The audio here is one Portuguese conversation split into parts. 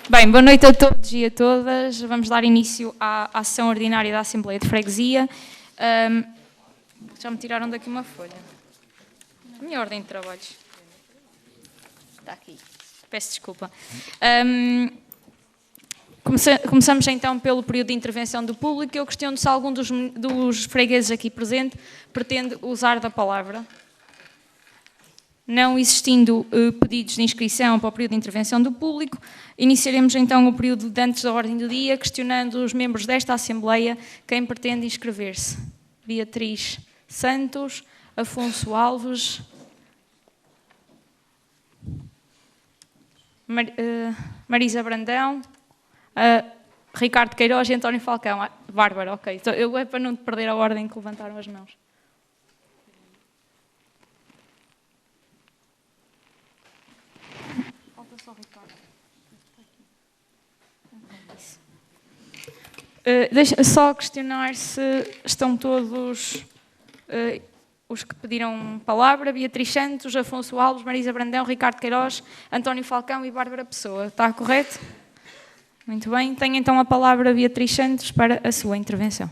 Bem, boa noite a todos e a todas. Vamos dar início à sessão ordinária da Assembleia de Freguesia. Já me tiraram daqui uma folha. A minha ordem de trabalhos. Está aqui. Peço desculpa. Começamos então pelo período de intervenção do público. Eu questiono se algum dos fregueses aqui presente pretende usar da palavra. Não existindo pedidos de inscrição para o período de intervenção do público, iniciaremos então o período de antes da ordem do dia, questionando os membros desta Assembleia quem pretende inscrever-se. Beatriz Santos, Afonso Alves, Marisa Brandão, Ricardo Queiroz e António Falcão. Bárbara, ok. Então, é para não perder a ordem que levantaram as mãos. Deixa só questionar se estão todos os que pediram palavra: Beatriz Santos, Afonso Alves, Marisa Brandão, Ricardo Queiroz, António Falcão e Bárbara Pessoa. Está correto? Muito bem. Tem então a palavra Beatriz Santos para a sua intervenção.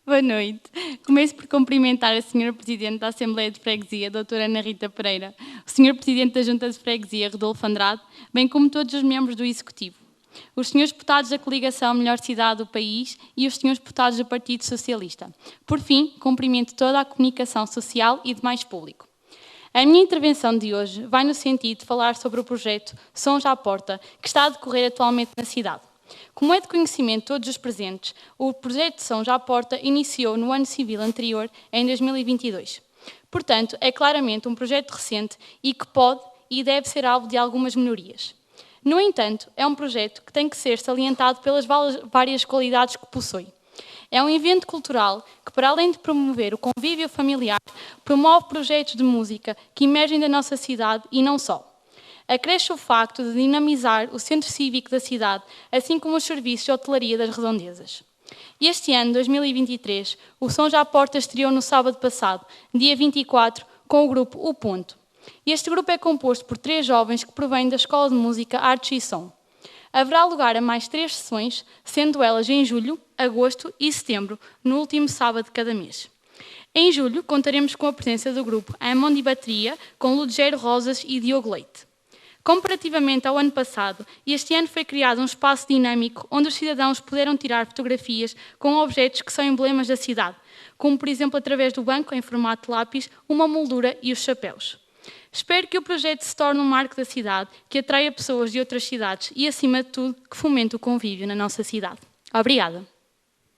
Boa noite. Começo por cumprimentar a Sra. Presidente da Assembleia de Freguesia, Dra. Ana Rita Pereira, o Sr. Presidente da Junta de Freguesia, Rodolfo Andrade, bem como todos os membros do Executivo, os Srs. Deputados da Coligação Melhor Cidade do País e os Srs. Deputados do Partido Socialista. Por fim, cumprimento toda a comunicação social e demais público. A minha intervenção de hoje vai no sentido de falar sobre o projeto Sons à Porta, que está a decorrer atualmente na cidade. Como é de conhecimento de todos os presentes, o projeto de Sons à Porta iniciou no ano civil anterior, em 2022. Portanto, é claramente um projeto recente e que pode e deve ser alvo de algumas melhorias. No entanto, é um projeto que tem que ser salientado pelas várias qualidades que possui. É um evento cultural que, para além de promover o convívio familiar, promove projetos de música que emergem da nossa cidade e não só. Acresce o facto de dinamizar o centro cívico da cidade, assim como os serviços de hotelaria das redondezas. Este ano, 2023, o Sons à Porta estreou no sábado passado, dia 24, com o grupo O Ponto. Este grupo é composto por 3 jovens que provêm da Escola de Música, Artes e Som. Haverá lugar a mais 3 sessões, sendo elas em julho, agosto e setembro, no último sábado de cada mês. Em julho, contaremos com a presença do grupo Amondi Bateria, com Ludgero Rosas e Diogo Leite. Comparativamente ao ano passado, este ano foi criado um espaço dinâmico onde os cidadãos puderam tirar fotografias com objetos que são emblemas da cidade, como, por exemplo, através do banco em formato de lápis, uma moldura e os chapéus. Espero que o projeto se torne um marco da cidade, que atraia pessoas de outras cidades e, acima de tudo, que fomente o convívio na nossa cidade. Obrigada.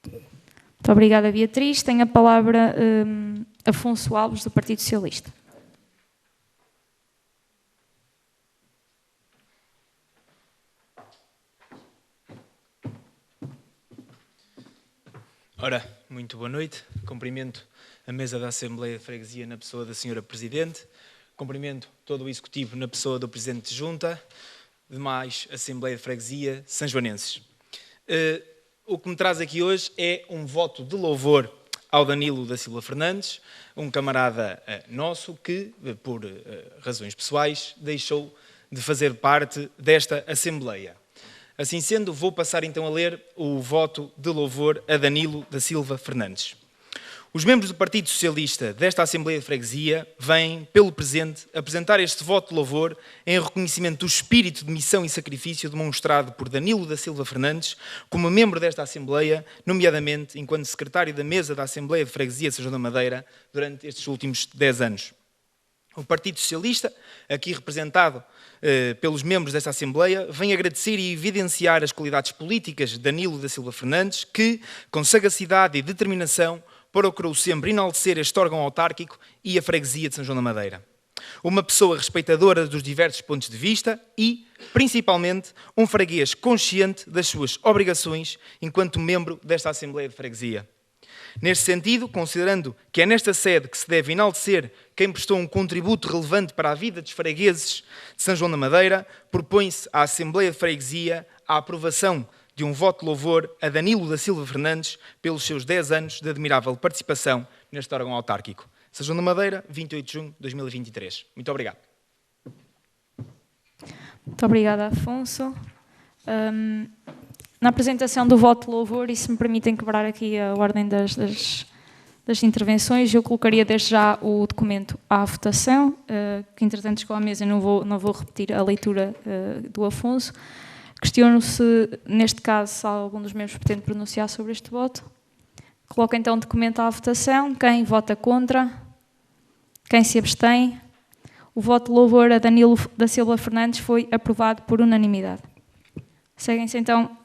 Muito obrigada, Beatriz. Tem a palavra Afonso Alves, do Partido Socialista. Ora, muito boa noite. Cumprimento a mesa da Assembleia de Freguesia na pessoa da Sra. Presidente. Cumprimento todo o Executivo na pessoa do Presidente de Junta, demais Assembleia de Freguesia, sanjoanenses. O que me traz aqui hoje é um voto de louvor ao Danilo da Silva Fernandes, um camarada nosso que, por razões pessoais, deixou de fazer parte desta Assembleia. Assim sendo, vou passar então a ler o voto de louvor a Danilo da Silva Fernandes. Os membros do Partido Socialista desta Assembleia de Freguesia vêm, pelo presente, apresentar este voto de louvor em reconhecimento do espírito de missão e sacrifício demonstrado por Danilo da Silva Fernandes como membro desta Assembleia, nomeadamente enquanto secretário da mesa da Assembleia de Freguesia de São João da Madeira durante estes últimos 10 anos. O Partido Socialista, aqui representado pelos membros desta Assembleia, vem agradecer e evidenciar as qualidades políticas de Danilo da Silva Fernandes, que, com sagacidade e determinação, procurou sempre enaltecer este órgão autárquico e a freguesia de São João da Madeira. Uma pessoa respeitadora dos diversos pontos de vista e, principalmente, um freguês consciente das suas obrigações enquanto membro desta Assembleia de Freguesia. Neste sentido, considerando que é nesta sede que se deve enaltecer quem prestou um contributo relevante para a vida dos fregueses de São João da Madeira, propõe-se à Assembleia de Freguesia a aprovação de um voto de louvor a Danilo da Silva Fernandes pelos seus 10 anos de admirável participação neste órgão autárquico. São João da Madeira, 28 de junho de 2023. Muito obrigado. Muito obrigada, Afonso. Na apresentação do voto de louvor, e se me permitem quebrar aqui a ordem das intervenções, eu colocaria desde já o documento à votação, que entretanto chegou à mesa, não vou repetir a leitura do Afonso. Questiono se, neste caso, se algum dos membros pretende pronunciar sobre este voto. Coloco então o documento à votação. Quem vota contra? Quem se abstém? O voto de louvor a Danilo da Silva Fernandes foi aprovado por unanimidade. Seguem-se então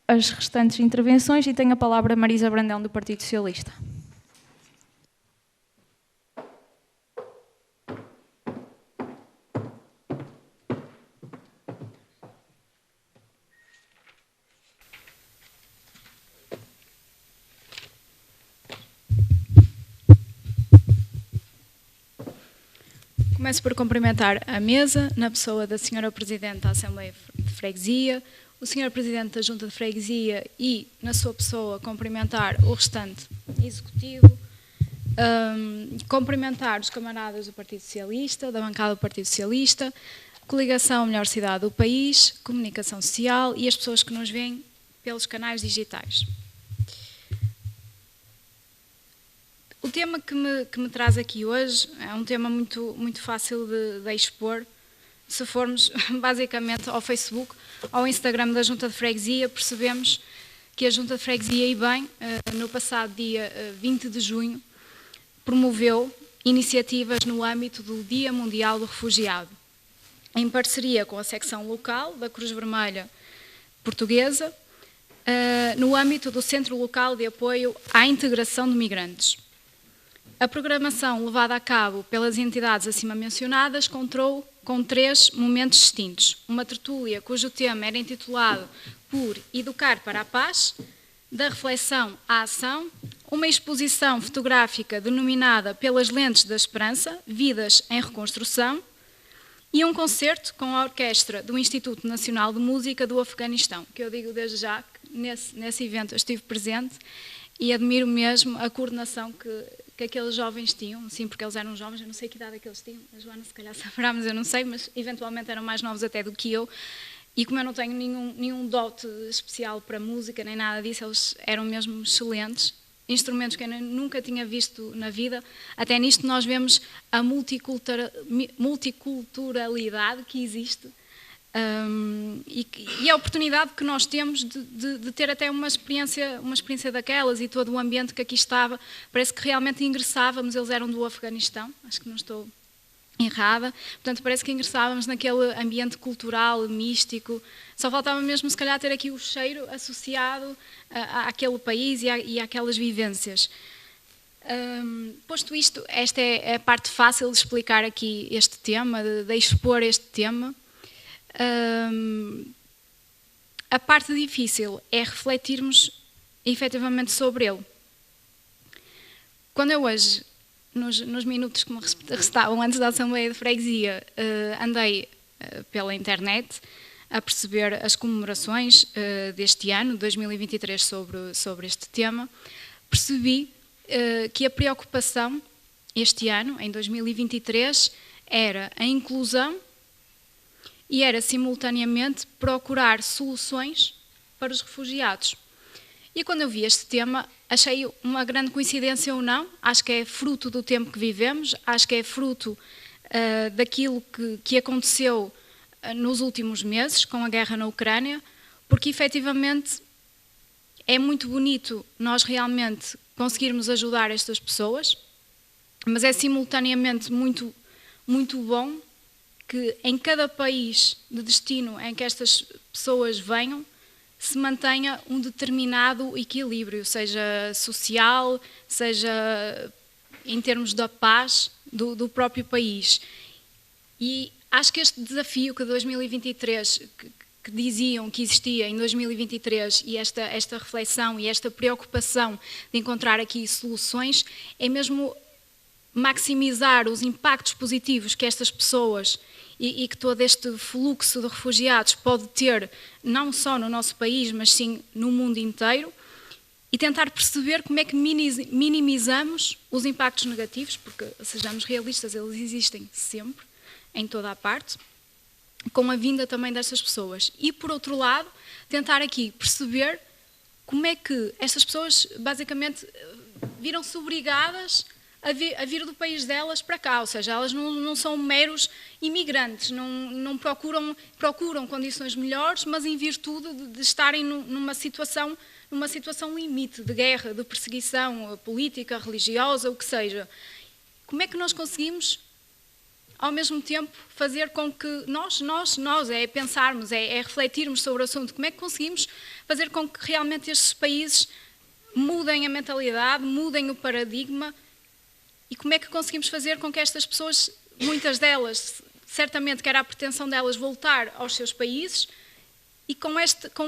as restantes intervenções e tem a palavra Marisa Brandão, do Partido Socialista. Começo por cumprimentar a mesa, na pessoa da Sra. Presidente da Assembleia de Freguesia, o Sr. Presidente da Junta de Freguesia e, na sua pessoa, cumprimentar o restante Executivo, cumprimentar os camaradas do Partido Socialista, da bancada do Partido Socialista, Coligação Melhor Cidade do País, Comunicação Social e as pessoas que nos veem pelos canais digitais. O tema que me traz aqui hoje é um tema muito fácil de expor. Se formos basicamente ao Facebook, ao Instagram da Junta de Freguesia, percebemos que a Junta de Freguesia, e bem, no passado dia 20 de junho, promoveu iniciativas no âmbito do Dia Mundial do Refugiado, em parceria com a secção local da Cruz Vermelha Portuguesa, no âmbito do Centro Local de Apoio à Integração de Migrantes. A programação levada a cabo pelas entidades acima mencionadas contou com 3 momentos distintos. Uma tertúlia cujo tema era intitulado por Educar para a Paz, da reflexão à ação, uma exposição fotográfica denominada Pelas Lentes da Esperança, Vidas em Reconstrução, e um concerto com a orquestra do Instituto Nacional de Música do Afeganistão, que eu digo desde já que nesse evento eu estive presente e admiro mesmo a coordenação que aqueles jovens tinham, sim, porque eles eram jovens, eu não sei que idade é que eles tinham, a Joana se calhar saberá, mas eu não sei, mas eventualmente eram mais novos até do que eu, e como eu não tenho nenhum dote especial para música, nem nada disso, eles eram mesmo excelentes, instrumentos que eu nunca tinha visto na vida. Até nisto nós vemos a multiculturalidade que existe, e a oportunidade que nós temos de ter até uma experiência daquelas, e todo o ambiente que aqui estava, parece que realmente ingressávamos. Eles eram do Afeganistão, acho que não estou errada, portanto parece que ingressávamos naquele ambiente cultural, místico. Só faltava mesmo se calhar ter aqui o cheiro associado àquele país e àquelas vivências. Posto isto, esta é a parte fácil de explicar aqui este tema, de expor este tema. A parte difícil é refletirmos efetivamente sobre ele. Quando eu hoje, nos minutos que me restavam antes da Assembleia de Freguesia, andei pela internet a perceber as comemorações deste ano, 2023, sobre este tema, percebi que a preocupação este ano, em 2023, era a inclusão e era, simultaneamente, procurar soluções para os refugiados. E quando eu vi este tema, achei uma grande coincidência ou não, acho que é fruto do tempo que vivemos, acho que é fruto daquilo que aconteceu nos últimos meses, com a guerra na Ucrânia, porque, efetivamente, é muito bonito nós realmente conseguirmos ajudar estas pessoas, mas é, simultaneamente, muito bom que em cada país de destino em que estas pessoas venham, se mantenha um determinado equilíbrio, seja social, seja em termos da paz do próprio país. E acho que este desafio que 2023, que diziam que existia em 2023 e esta reflexão e esta preocupação de encontrar aqui soluções é mesmo maximizar os impactos positivos que estas pessoas e que todo este fluxo de refugiados pode ter, não só no nosso país, mas sim no mundo inteiro, e tentar perceber como é que minimizamos os impactos negativos, porque, sejamos realistas, eles existem sempre, em toda a parte, com a vinda também destas pessoas. E, por outro lado, tentar aqui perceber como é que estas pessoas, basicamente, viram-se obrigadas a vir do país delas para cá, ou seja, elas não são meros imigrantes, não procuram condições melhores, mas em virtude de estarem numa situação limite de guerra, de perseguição política, religiosa, o que seja. Como é que nós conseguimos, ao mesmo tempo, fazer com que nós é pensarmos, é refletirmos sobre o assunto, como é que conseguimos fazer com que realmente estes países mudem a mentalidade, mudem o paradigma, e como é que conseguimos fazer com que estas pessoas, muitas delas, certamente que era a pretensão delas voltar aos seus países, e com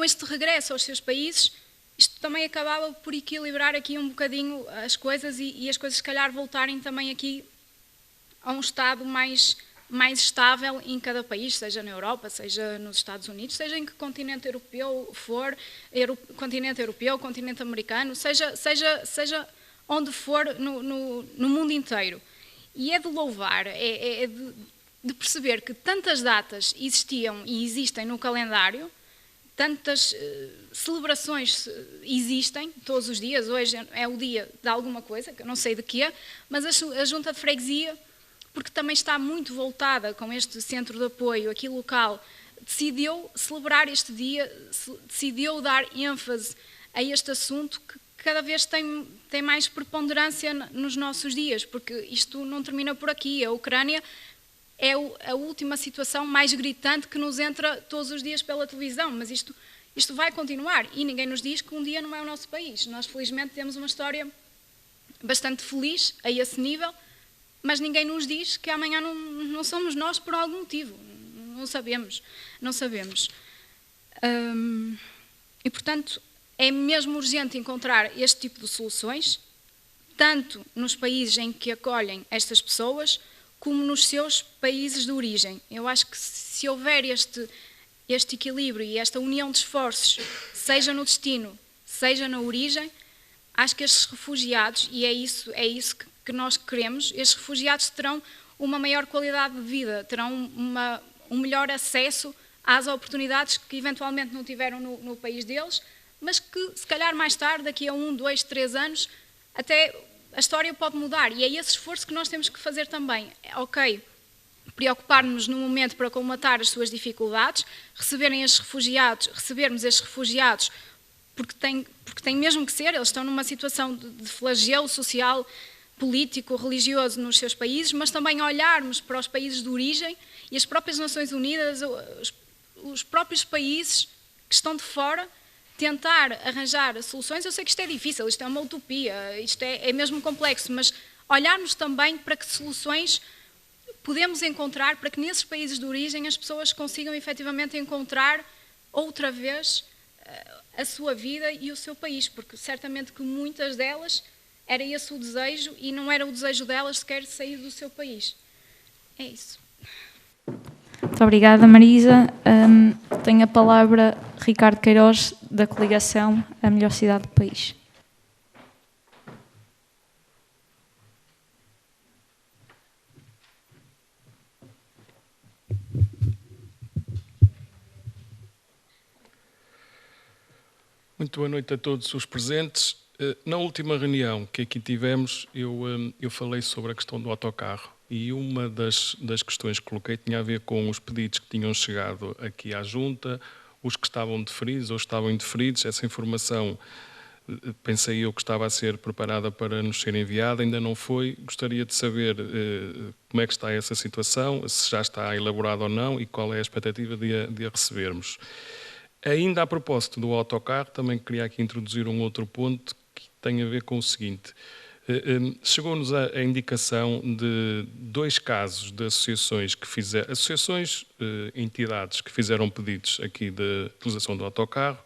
este regresso aos seus países, isto também acabava por equilibrar aqui um bocadinho as coisas e as coisas se calhar voltarem também aqui a um estado mais estável em cada país, seja na Europa, seja nos Estados Unidos, seja em que continente europeu for, continente europeu, continente americano, seja onde for no mundo inteiro. E é de louvar, é de perceber que tantas datas existiam e existem no calendário, tantas celebrações existem todos os dias. Hoje é o dia de alguma coisa, que eu não sei de quê, mas a Junta de Freguesia, porque também está muito voltada com este centro de apoio aqui local, decidiu celebrar este dia, decidiu dar ênfase a este assunto que cada vez tem mais preponderância nos nossos dias, porque isto não termina por aqui. A Ucrânia é a última situação mais gritante que nos entra todos os dias pela televisão, mas isto vai continuar e ninguém nos diz que um dia não é o nosso país. Nós, felizmente, temos uma história bastante feliz a esse nível, mas ninguém nos diz que amanhã não somos nós por algum motivo. Não sabemos. E, portanto, é mesmo urgente encontrar este tipo de soluções, tanto nos países em que acolhem estas pessoas, como nos seus países de origem. Eu acho que se houver este equilíbrio e esta união de esforços, seja no destino, seja na origem, acho que estes refugiados, e é isso que nós queremos, estes refugiados terão uma maior qualidade de vida, terão um melhor acesso às oportunidades que eventualmente não tiveram no país deles, mas que se calhar mais tarde, daqui a 1, 2, 3 anos, até a história pode mudar. E é esse esforço que nós temos que fazer também. Ok, preocupar-nos no momento para colmatar as suas dificuldades, recebermos estes refugiados, porque tem mesmo que ser, eles estão numa situação de flagelo social, político, religioso nos seus países, mas também olharmos para os países de origem e as próprias Nações Unidas, os próprios países que estão de fora, tentar arranjar soluções. Eu sei que isto é difícil, isto é uma utopia, isto é mesmo complexo, mas olharmos também para que soluções podemos encontrar para que nesses países de origem as pessoas consigam efetivamente encontrar outra vez a sua vida e o seu país, porque certamente que muitas delas era esse o desejo e não era o desejo delas sequer sair do seu país. É isso. Muito obrigada, Marisa. Tenho a palavra Ricardo Queiroz, da coligação A Melhor Cidade do País. Muito boa noite a todos os presentes. Na última reunião que aqui tivemos, eu falei sobre a questão do autocarro e uma das questões que coloquei tinha a ver com os pedidos que tinham chegado aqui à Junta, os que estavam deferidos ou estavam indeferidos. Essa informação, pensei eu que estava a ser preparada para nos ser enviada, ainda não foi. Gostaria de saber como é que está essa situação, se já está elaborada ou não e qual é a expectativa de a recebermos. Ainda a propósito do autocarro, também queria aqui introduzir um outro ponto que tem a ver com o seguinte. Chegou-nos a indicação de 2 casos de associações, entidades que fizeram pedidos aqui de utilização do autocarro,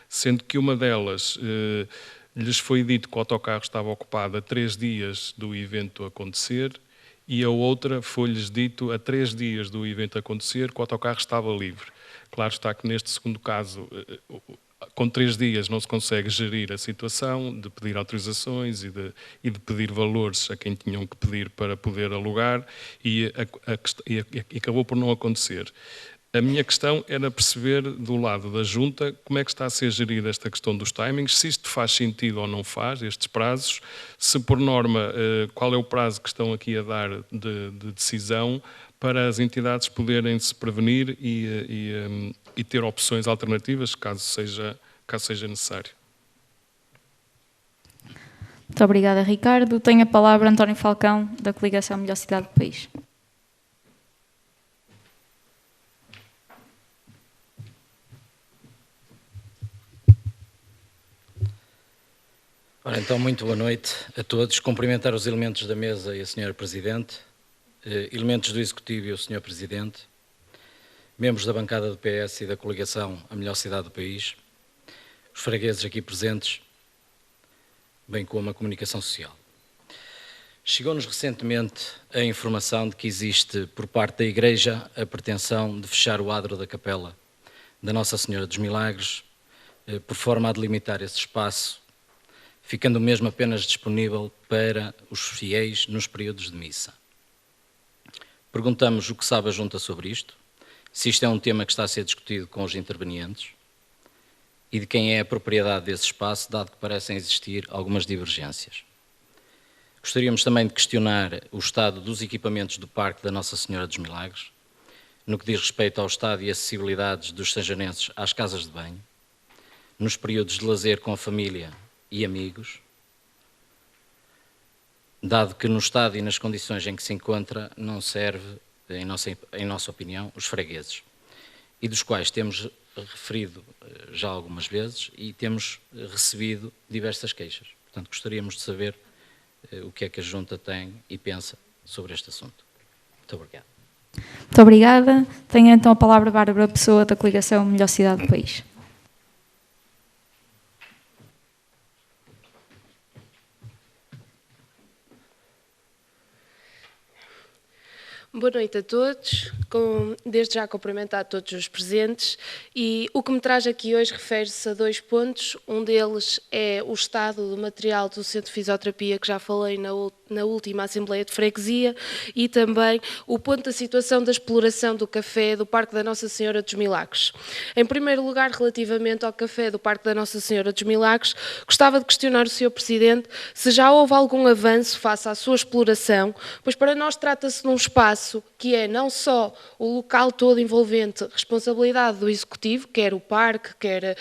sendo que uma delas lhes foi dito que o autocarro estava ocupado a 3 dias do evento acontecer e a outra foi-lhes dito a 3 dias do evento acontecer que o autocarro estava livre. Claro está que neste segundo caso, com 3 dias não se consegue gerir a situação de pedir autorizações e de pedir valores a quem tinham que pedir para poder alugar e acabou por não acontecer. A minha questão era perceber do lado da Junta como é que está a ser gerida esta questão dos timings, se isto faz sentido ou não faz, estes prazos, se por norma qual é o prazo que estão aqui a dar de decisão para as entidades poderem se prevenir e ter opções alternativas caso seja necessário. Muito obrigada, Ricardo. Tem a palavra António Falcão, da coligação Melhor Cidade do País. Ora, então, muito boa noite a todos. Cumprimentar os elementos da mesa e a Sra. Presidente, elementos do Executivo e o Sr. Presidente, membros da bancada do PS e da coligação A Melhor Cidade do País, os fregueses aqui presentes, bem como a comunicação social. Chegou-nos recentemente a informação de que existe, por parte da Igreja, a pretensão de fechar o adro da capela da Nossa Senhora dos Milagres, por forma a delimitar esse espaço, ficando mesmo apenas disponível para os fiéis nos períodos de missa. Perguntamos o que sabe a Junta sobre isto, se isto é um tema que está a ser discutido com os intervenientes e de quem é a propriedade desse espaço, dado que parecem existir algumas divergências. Gostaríamos também de questionar o estado dos equipamentos do Parque da Nossa Senhora dos Milagres, no que diz respeito ao estado e acessibilidades dos sanjanenses às casas de banho, nos períodos de lazer com a família e amigos, dado que no estado e nas condições em que se encontra não serve, em nossa opinião, os fregueses, e dos quais temos referido já algumas vezes e temos recebido diversas queixas. Portanto, gostaríamos de saber o que é que a Junta tem e pensa sobre este assunto. Muito obrigado. Muito obrigada. Tenho então a palavra a Bárbara Pessoa, da coligação Melhor Cidade do País. Boa noite a todos, desde já cumprimentar todos os presentes, e o que me traz aqui hoje refere-se a 2 pontos. Um deles é o estado do material do Centro de Fisioterapia, que já falei na última Assembleia de Freguesia, e também o ponto da situação da exploração do café do Parque da Nossa Senhora dos Milagres. Em primeiro lugar, relativamente ao café do Parque da Nossa Senhora dos Milagres, gostava de questionar o Sr. Presidente se já houve algum avanço face à sua exploração, pois para nós trata-se de um espaço que é não só o local todo envolvente, responsabilidade do Executivo, quer o parque, quer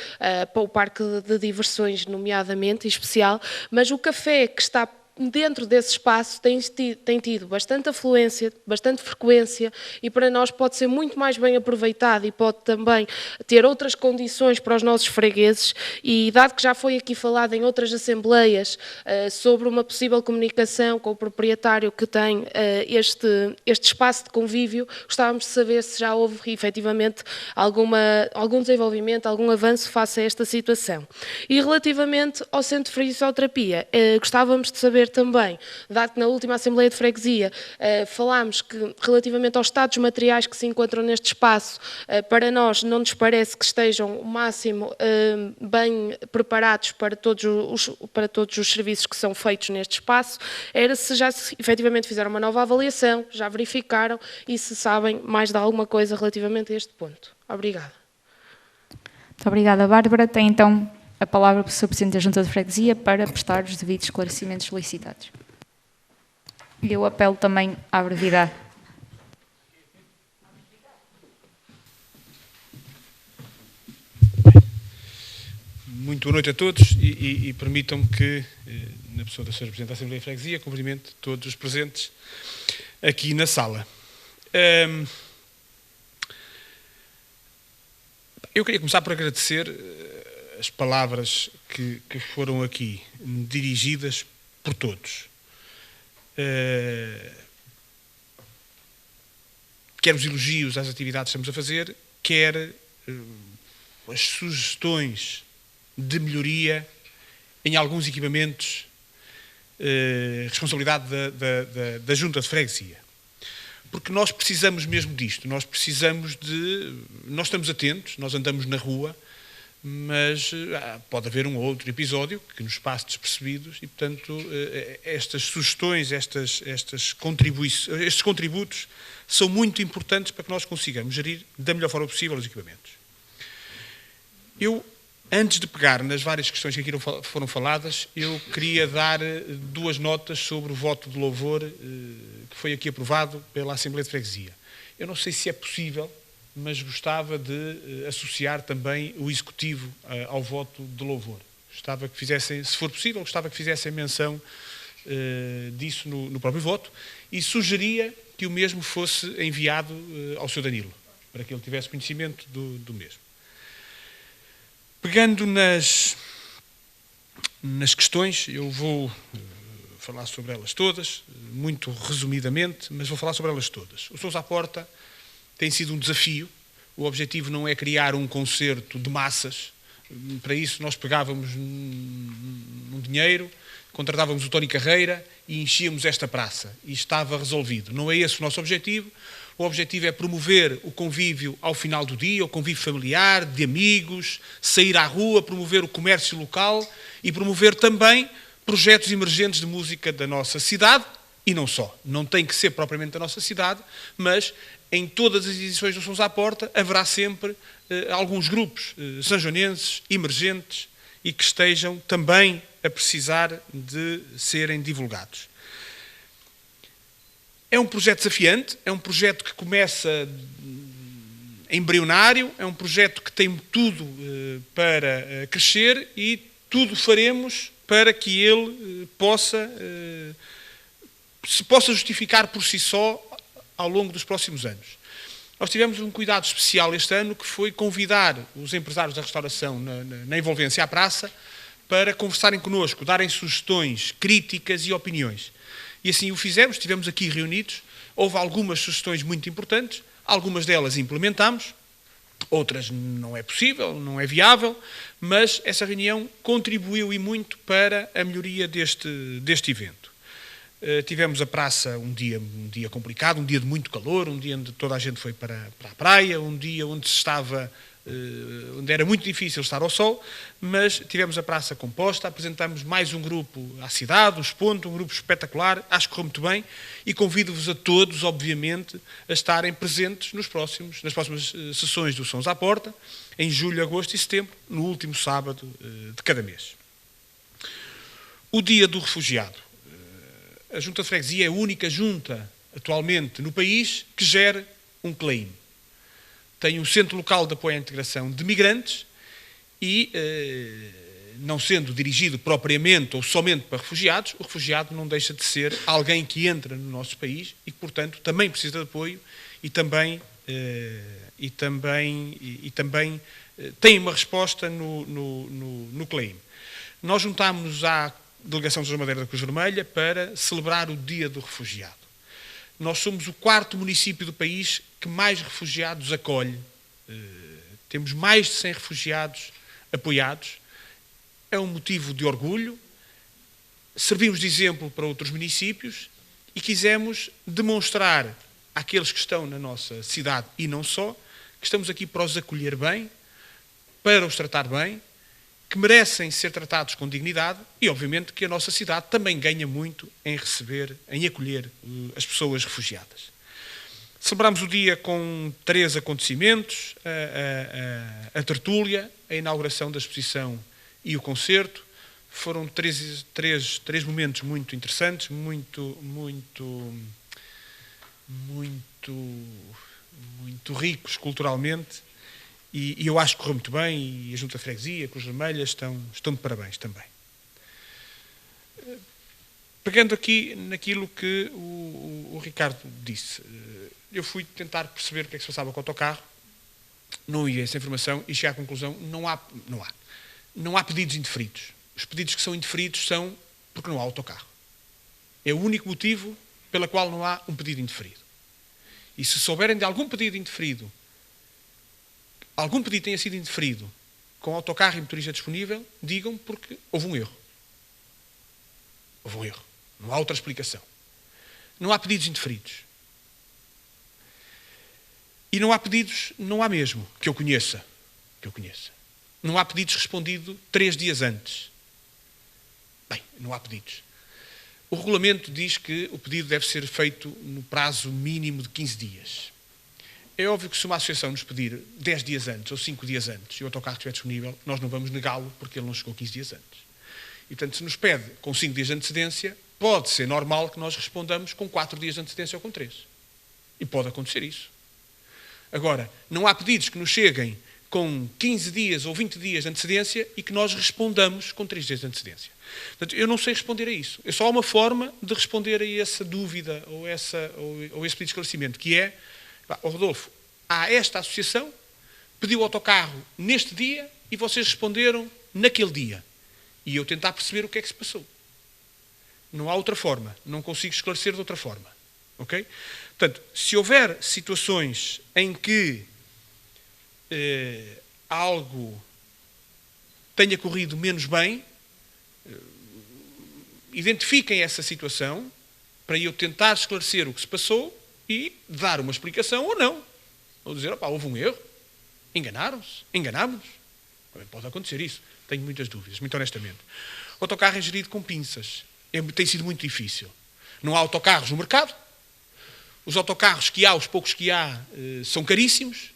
o parque de diversões, nomeadamente, em especial, mas o café que está dentro desse espaço tem tido bastante afluência, bastante frequência, e para nós pode ser muito mais bem aproveitado e pode também ter outras condições para os nossos fregueses, e dado que já foi aqui falado em outras assembleias sobre uma possível comunicação com o proprietário que tem este espaço de convívio, gostávamos de saber se já houve efetivamente algum desenvolvimento, algum avanço face a esta situação. E relativamente ao Centro de Fisioterapia, gostávamos de saber também, dado que na última Assembleia de Freguesia falámos que relativamente aos estados materiais que se encontram neste espaço, para nós não nos parece que estejam o máximo bem preparados para todos os serviços que são feitos neste espaço, era se já efetivamente fizeram uma nova avaliação, já verificaram e se sabem mais de alguma coisa relativamente a este ponto. Obrigada. Muito obrigada, Bárbara. Tem então a palavra para o Sr. Presidente da Junta de Freguesia para prestar os devidos esclarecimentos solicitados. E eu apelo também à brevidade. Muito boa noite a todos e permitam-me que, na pessoa da Sra. Presidente da Assembleia de Freguesia, cumprimente todos os presentes aqui na sala. Eu queria começar por agradecer as palavras que foram aqui dirigidas por todos. Quer os elogios às atividades que estamos a fazer, quer as sugestões de melhoria em alguns equipamentos, responsabilidade da Junta de Freguesia. Porque nós precisamos mesmo disto, nós estamos atentos, nós andamos na rua, mas pode haver um ou outro episódio que nos passe despercebidos e, portanto, estas sugestões, estes contributos são muito importantes para que nós consigamos gerir da melhor forma possível os equipamentos. Eu, antes de pegar nas várias questões que aqui foram faladas, eu queria dar 2 notas sobre o voto de louvor que foi aqui aprovado pela Assembleia de Freguesia. Eu não sei se é possível, mas gostava de associar também o Executivo ao voto de louvor. Gostava que fizessem, se for possível, gostava que fizessem menção disso no próprio voto e sugeria que o mesmo fosse enviado ao Sr. Danilo, para que ele tivesse conhecimento do mesmo. Pegando nas questões, eu vou falar sobre elas todas, muito resumidamente, mas vou falar sobre elas todas. O Sons à Porta tem sido um desafio. O objetivo não é criar um concerto de massas. Para isso nós pegávamos num dinheiro, contratávamos o Tony Carreira e enchíamos esta praça. E estava resolvido. Não é esse o nosso objetivo. O objetivo é promover o convívio ao final do dia, o convívio familiar, de amigos, sair à rua, promover o comércio local e promover também projetos emergentes de música da nossa cidade e não só. Não tem que ser propriamente da nossa cidade, mas em todas as edições do Sons à Porta haverá sempre alguns grupos sanjonenses, emergentes e que estejam também a precisar de serem divulgados. É um projeto desafiante, é um projeto que começa embrionário, é um projeto que tem tudo para crescer e tudo faremos para que ele se possa justificar por si só ao longo dos próximos anos. Nós tivemos um cuidado especial este ano que foi convidar os empresários da restauração na envolvência à praça para conversarem connosco, darem sugestões, críticas e opiniões. E assim o fizemos, estivemos aqui reunidos, houve algumas sugestões muito importantes, algumas delas implementámos, outras não é possível, não é viável, mas essa reunião contribuiu e muito para a melhoria deste evento. Tivemos a praça um dia complicado, um dia de muito calor, um dia onde toda a gente foi para a praia, um dia onde onde era muito difícil estar ao sol, mas tivemos a praça composta, apresentamos mais um grupo à cidade, o Esponto, um grupo espetacular, acho que correu muito bem, e convido-vos a todos, obviamente, a estarem presentes nas próximas sessões do Sons à Porta, em julho, agosto e setembro, no último sábado de cada mês. O Dia do Refugiado. A Junta de Freguesia é a única junta, atualmente, no país, que gera um claim. Tem um centro local de apoio à integração de migrantes e, não sendo dirigido propriamente ou somente para refugiados, o refugiado não deixa de ser alguém que entra no nosso país e que, portanto, também precisa de apoio e também tem uma resposta no claim. Nós juntámos-nos à Delegação de São Madeira da Cruz Vermelha para celebrar o Dia do Refugiado. Nós somos o 4º município do país que mais refugiados acolhe. Temos mais de 100 refugiados apoiados. É um motivo de orgulho. Servimos de exemplo para outros municípios e quisemos demonstrar àqueles que estão na nossa cidade e não só, que estamos aqui para os acolher bem, para os tratar bem, que merecem ser tratados com dignidade e, obviamente, que a nossa cidade também ganha muito em acolher as pessoas refugiadas. Celebramos o dia com 3 acontecimentos, a tertúlia, a inauguração da exposição e o concerto. Foram três momentos muito interessantes, muito ricos culturalmente. E eu acho que correu muito bem, e a Junta de Freguesia, a Cruz Vermelha estão de parabéns também. Pegando aqui naquilo que o Ricardo disse, eu fui tentar perceber o que é que se passava com o autocarro, não ia essa informação e cheguei à conclusão, não há pedidos indeferidos. Os pedidos que são indeferidos são porque não há autocarro. É o único motivo pelo qual não há um pedido indeferido. E se souberem de algum pedido indeferido, algum pedido tenha sido indeferido com autocarro e motorista disponível, digam, porque houve um erro. Houve um erro. Não há outra explicação. Não há pedidos indeferidos. E não há pedidos, não há mesmo, que eu conheça. Não há pedidos respondidos 3 dias antes. Bem, não há pedidos. O regulamento diz que o pedido deve ser feito no prazo mínimo de 15 dias. É óbvio que se uma associação nos pedir 10 dias antes ou 5 dias antes e o autocarro estiver disponível, nós não vamos negá-lo porque ele não chegou 15 dias antes. E, portanto, se nos pede com 5 dias de antecedência, pode ser normal que nós respondamos com 4 dias de antecedência ou com 3. E pode acontecer isso. Agora, não há pedidos que nos cheguem com 15 dias ou 20 dias de antecedência e que nós respondamos com 3 dias de antecedência. Portanto, eu não sei responder a isso. É só uma forma de responder a essa dúvida ou esse pedido de esclarecimento, que é, Rodolfo, há esta associação, pediu o autocarro neste dia e vocês responderam naquele dia. E eu tentar perceber o que é que se passou. Não há outra forma. Não consigo esclarecer de outra forma. Ok? Portanto, se houver situações em que algo tenha corrido menos bem, identifiquem essa situação para eu tentar esclarecer o que se passou e dar uma explicação ou não. Ou dizer, houve um erro, enganaram-se, enganámos-nos. Também pode acontecer isso. Tenho muitas dúvidas, muito honestamente. O autocarro é gerido com pinças. Tem sido muito difícil. Não há autocarros no mercado. Os autocarros que há, os poucos que há, são caríssimos.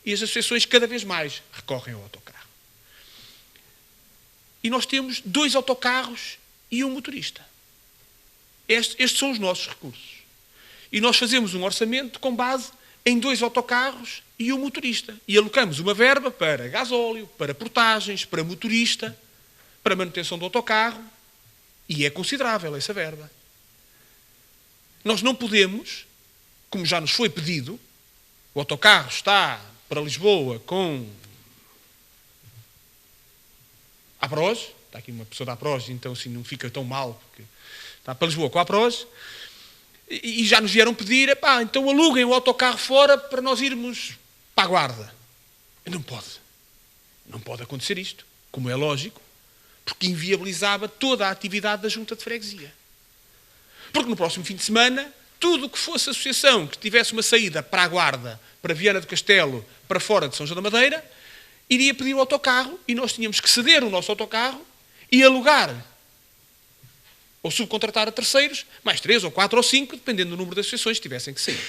E as associações cada vez mais recorrem ao autocarro. E nós temos 2 autocarros e um motorista. Estes são os nossos recursos. E nós fazemos um orçamento com base em 2 autocarros e um motorista. E alocamos uma verba para gasóleo, para portagens, para motorista, para manutenção do autocarro. E é considerável essa verba. Nós não podemos, como já nos foi pedido, o autocarro está para Lisboa com a Apros, está aqui uma pessoa da Apros, então assim não fica tão mal, porque está para Lisboa com a Apros, e já nos vieram pedir, então aluguem o autocarro fora para nós irmos para a Guarda. Não pode acontecer isto, como é lógico, porque inviabilizava toda a atividade da Junta de Freguesia. Porque no próximo fim de semana, tudo o que fosse associação que tivesse uma saída para a Guarda, para Viana do Castelo, para fora de São João da Madeira, iria pedir o autocarro e nós tínhamos que ceder o nosso autocarro e alugar ou subcontratar a terceiros, mais 3 ou 4 ou 5, dependendo do número de associações que tivessem que sair.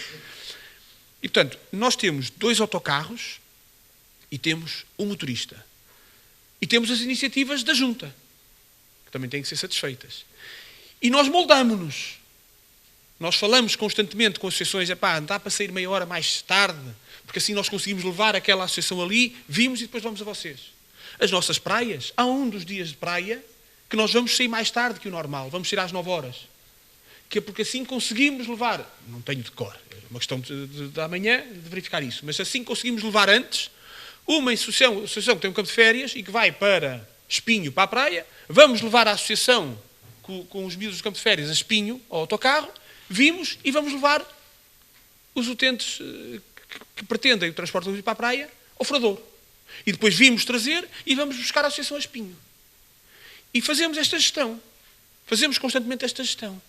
E, portanto, nós temos 2 autocarros e temos um motorista. E temos as iniciativas da Junta, que também têm que ser satisfeitas. E nós moldamos-nos. Nós falamos constantemente com associações, dá para sair meia hora mais tarde, porque assim nós conseguimos levar aquela associação ali, vimos e depois vamos a vocês. As nossas praias, há um dos dias de praia que nós vamos sair mais tarde que o normal, vamos sair às 9 horas. Que é porque assim conseguimos levar, não tenho de cor, é uma questão de amanhã de verificar isso, mas assim conseguimos levar antes uma associação que tem um campo de férias e que vai para Espinho, para a praia, vamos levar a associação com os miúdos do campo de férias a Espinho, ao autocarro, vimos e vamos levar os utentes que pretendem o transporte público para a praia ao Frador. E depois vimos trazer e vamos buscar a associação a Espinho. E fazemos esta gestão. Fazemos constantemente esta gestão.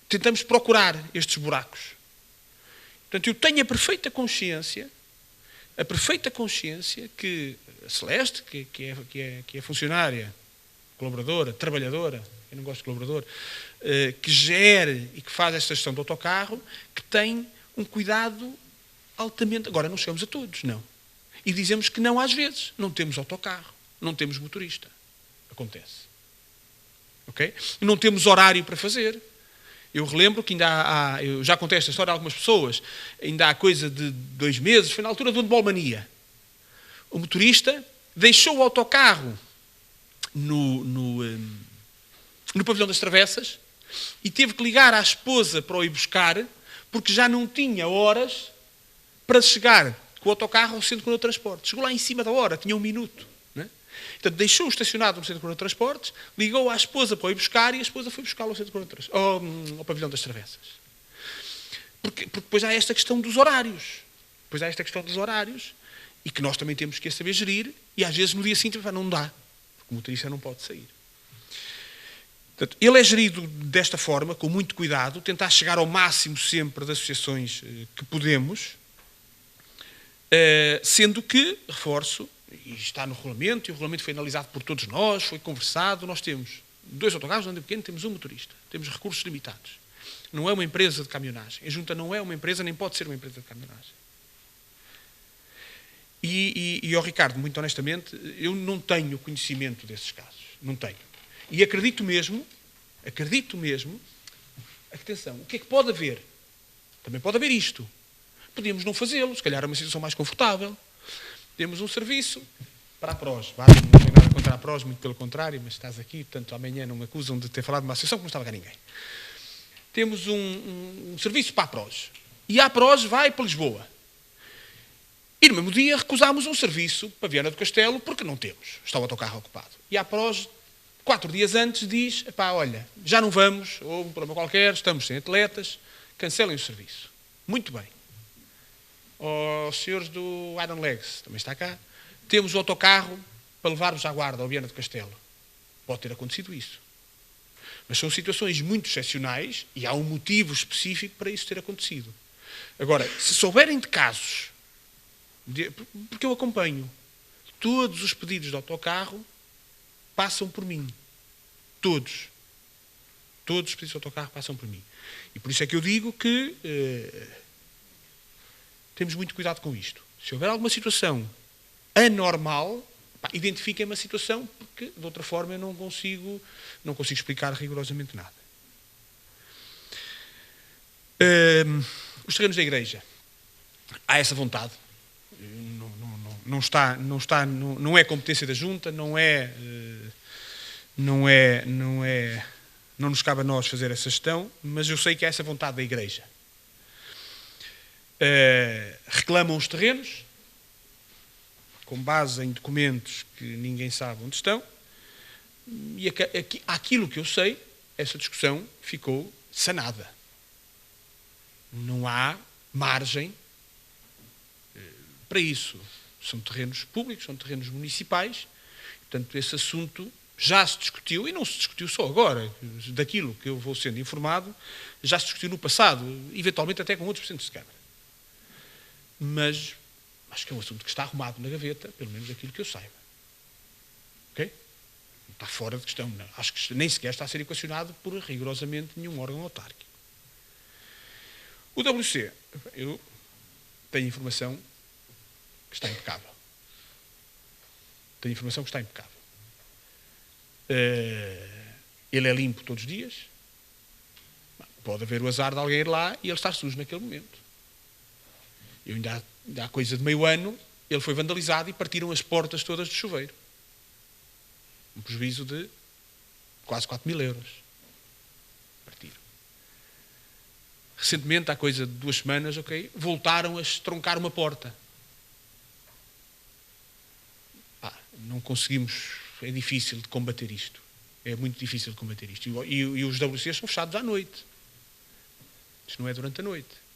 Tentamos procurar estes buracos. Portanto, eu tenho a perfeita consciência que a Celeste, que é funcionária, colaboradora, trabalhadora, eu não gosto de colaborador, que gere e que faz esta gestão do autocarro, que tem um cuidado altamente... Agora, não chegamos a todos, não. E dizemos que não às vezes. Não temos autocarro, não temos motorista. Acontece. Ok? Não temos horário para fazer. Eu relembro que ainda há... Eu já contei esta história a algumas pessoas. Ainda há coisa de 2 meses, foi na altura do Handballmania. O motorista deixou o autocarro no pavilhão das Travessas e teve que ligar à esposa para o ir buscar porque já não tinha horas para chegar com o autocarro ao centro de transporte. Chegou lá em cima da hora, tinha 1 minuto. Né? Portanto, deixou-o estacionado no Centro Corona de Transportes, ligou à esposa para o ir buscar e a esposa foi buscá-lo ao pavilhão das Travessas. Porque depois há esta questão dos horários. E que nós também temos que saber gerir, e às vezes no dia seguinte não dá, porque o motorista não pode sair. Portanto, ele é gerido desta forma, com muito cuidado, tentar chegar ao máximo sempre das associações que podemos, sendo que, reforço, e está no regulamento, e o regulamento foi analisado por todos nós, foi conversado, nós temos 2 autocarros, onde é pequeno, temos um motorista, temos recursos limitados. Não é uma empresa de caminhonagem. A Junta não é uma empresa, nem pode ser uma empresa de caminhonagem. E ao Ricardo, muito honestamente, eu não tenho conhecimento desses casos. Não tenho. E acredito mesmo, atenção, o que é que pode haver? Também pode haver isto. Podíamos não fazê-lo, se calhar é uma situação mais confortável. Temos um serviço para a PROS. Não tenho nada contra a PROS, muito pelo contrário, mas estás aqui, portanto amanhã não me acusam de ter falado de uma associação que não estava cá ninguém. Temos um serviço para a PROS. E a PROS vai para Lisboa. E no mesmo dia recusámos um serviço para Viana do Castelo porque não temos. Está o autocarro ocupado. E a PROS, 4 dias antes, diz, olha, já não vamos, ou um problema qualquer, estamos sem atletas, cancelem o serviço. Muito bem. Os senhores do Iron Legs, também está cá, temos o autocarro para levar-vos à guarda ao Viana do Castelo. Pode ter acontecido isso. Mas são situações muito excepcionais e há um motivo específico para isso ter acontecido. Agora, se souberem de casos, porque eu acompanho, todos os pedidos de autocarro passam por mim. Todos. Todos os pedidos de autocarro passam por mim. E por isso é que eu digo que temos muito cuidado com isto. Se houver alguma situação anormal, identifiquem uma situação, porque de outra forma eu não consigo explicar rigorosamente nada. Os terrenos da igreja. Há essa vontade. Não é competência da Junta, não nos cabe a nós fazer essa gestão, mas eu sei que há essa vontade da igreja. Reclamam os terrenos, com base em documentos que ninguém sabe onde estão, e aquilo que eu sei, essa discussão ficou sanada. Não há margem para isso. São terrenos públicos, são terrenos municipais, portanto esse assunto já se discutiu, e não se discutiu só agora, daquilo que eu vou sendo informado, já se discutiu no passado, eventualmente até com outros presidentes de Câmara. Mas acho que é um assunto que está arrumado na gaveta, pelo menos aquilo que eu saiba. Ok? Não está fora de questão. Não. Acho que nem sequer está a ser equacionado por rigorosamente nenhum órgão autárquico. O WC, eu tenho informação que está impecável. Ele é limpo todos os dias. Pode haver o azar de alguém ir lá e ele estar sujo naquele momento. Eu ainda há coisa de meio ano, ele foi vandalizado e partiram as portas todas do chuveiro. Um prejuízo de quase 4.000 euros. Partiram. Recentemente, há coisa de 2 semanas, voltaram a estroncar uma porta. Não conseguimos, é difícil de combater isto. É muito difícil de combater isto. E os WCs são fechados à noite. Isto não é durante a noite.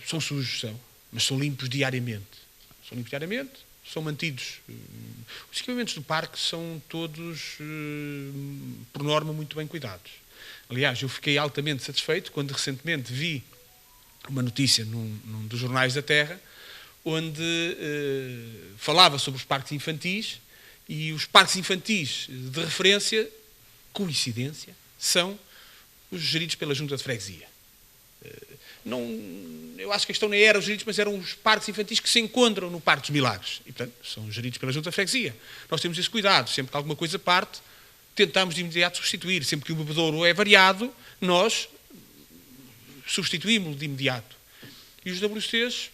São sujos, mas são limpos diariamente. São mantidos. Os equipamentos do parque são todos, por norma, muito bem cuidados. Aliás, eu fiquei altamente satisfeito quando recentemente vi uma notícia num dos jornais da Terra, onde falava sobre os parques infantis, e os parques infantis de referência, coincidência, são os geridos pela Junta de Freguesia. Eu acho que a questão nem era os geridos, mas eram os parques infantis que se encontram no Parque dos Milagres. E, portanto, são geridos pela Junta de Freguesia. Nós temos esse cuidado. Sempre que alguma coisa parte, tentamos de imediato substituir. Sempre que o bebedouro é variado, nós substituímos-lo de imediato. E os WCs,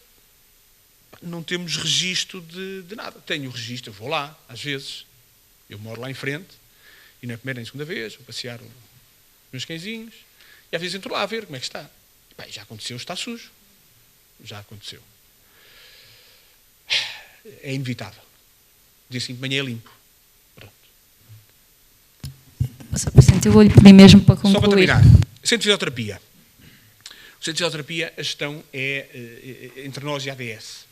não temos registro de nada. Tenho o registro, eu vou lá, às vezes. Eu moro lá em frente, e não é a primeira nem a segunda vez, vou passear os meus cãezinhos, e às vezes entro lá a ver como é que está. Bem, já aconteceu, está sujo. Já aconteceu. É inevitável. dia seguinte de manhã é limpo. Pronto. Sr. Presidente, eu vou-lhe pedir mesmo para concluir. Só para terminar, centro de fisioterapia. O centro de fisioterapia, a gestão é entre nós e a ADS.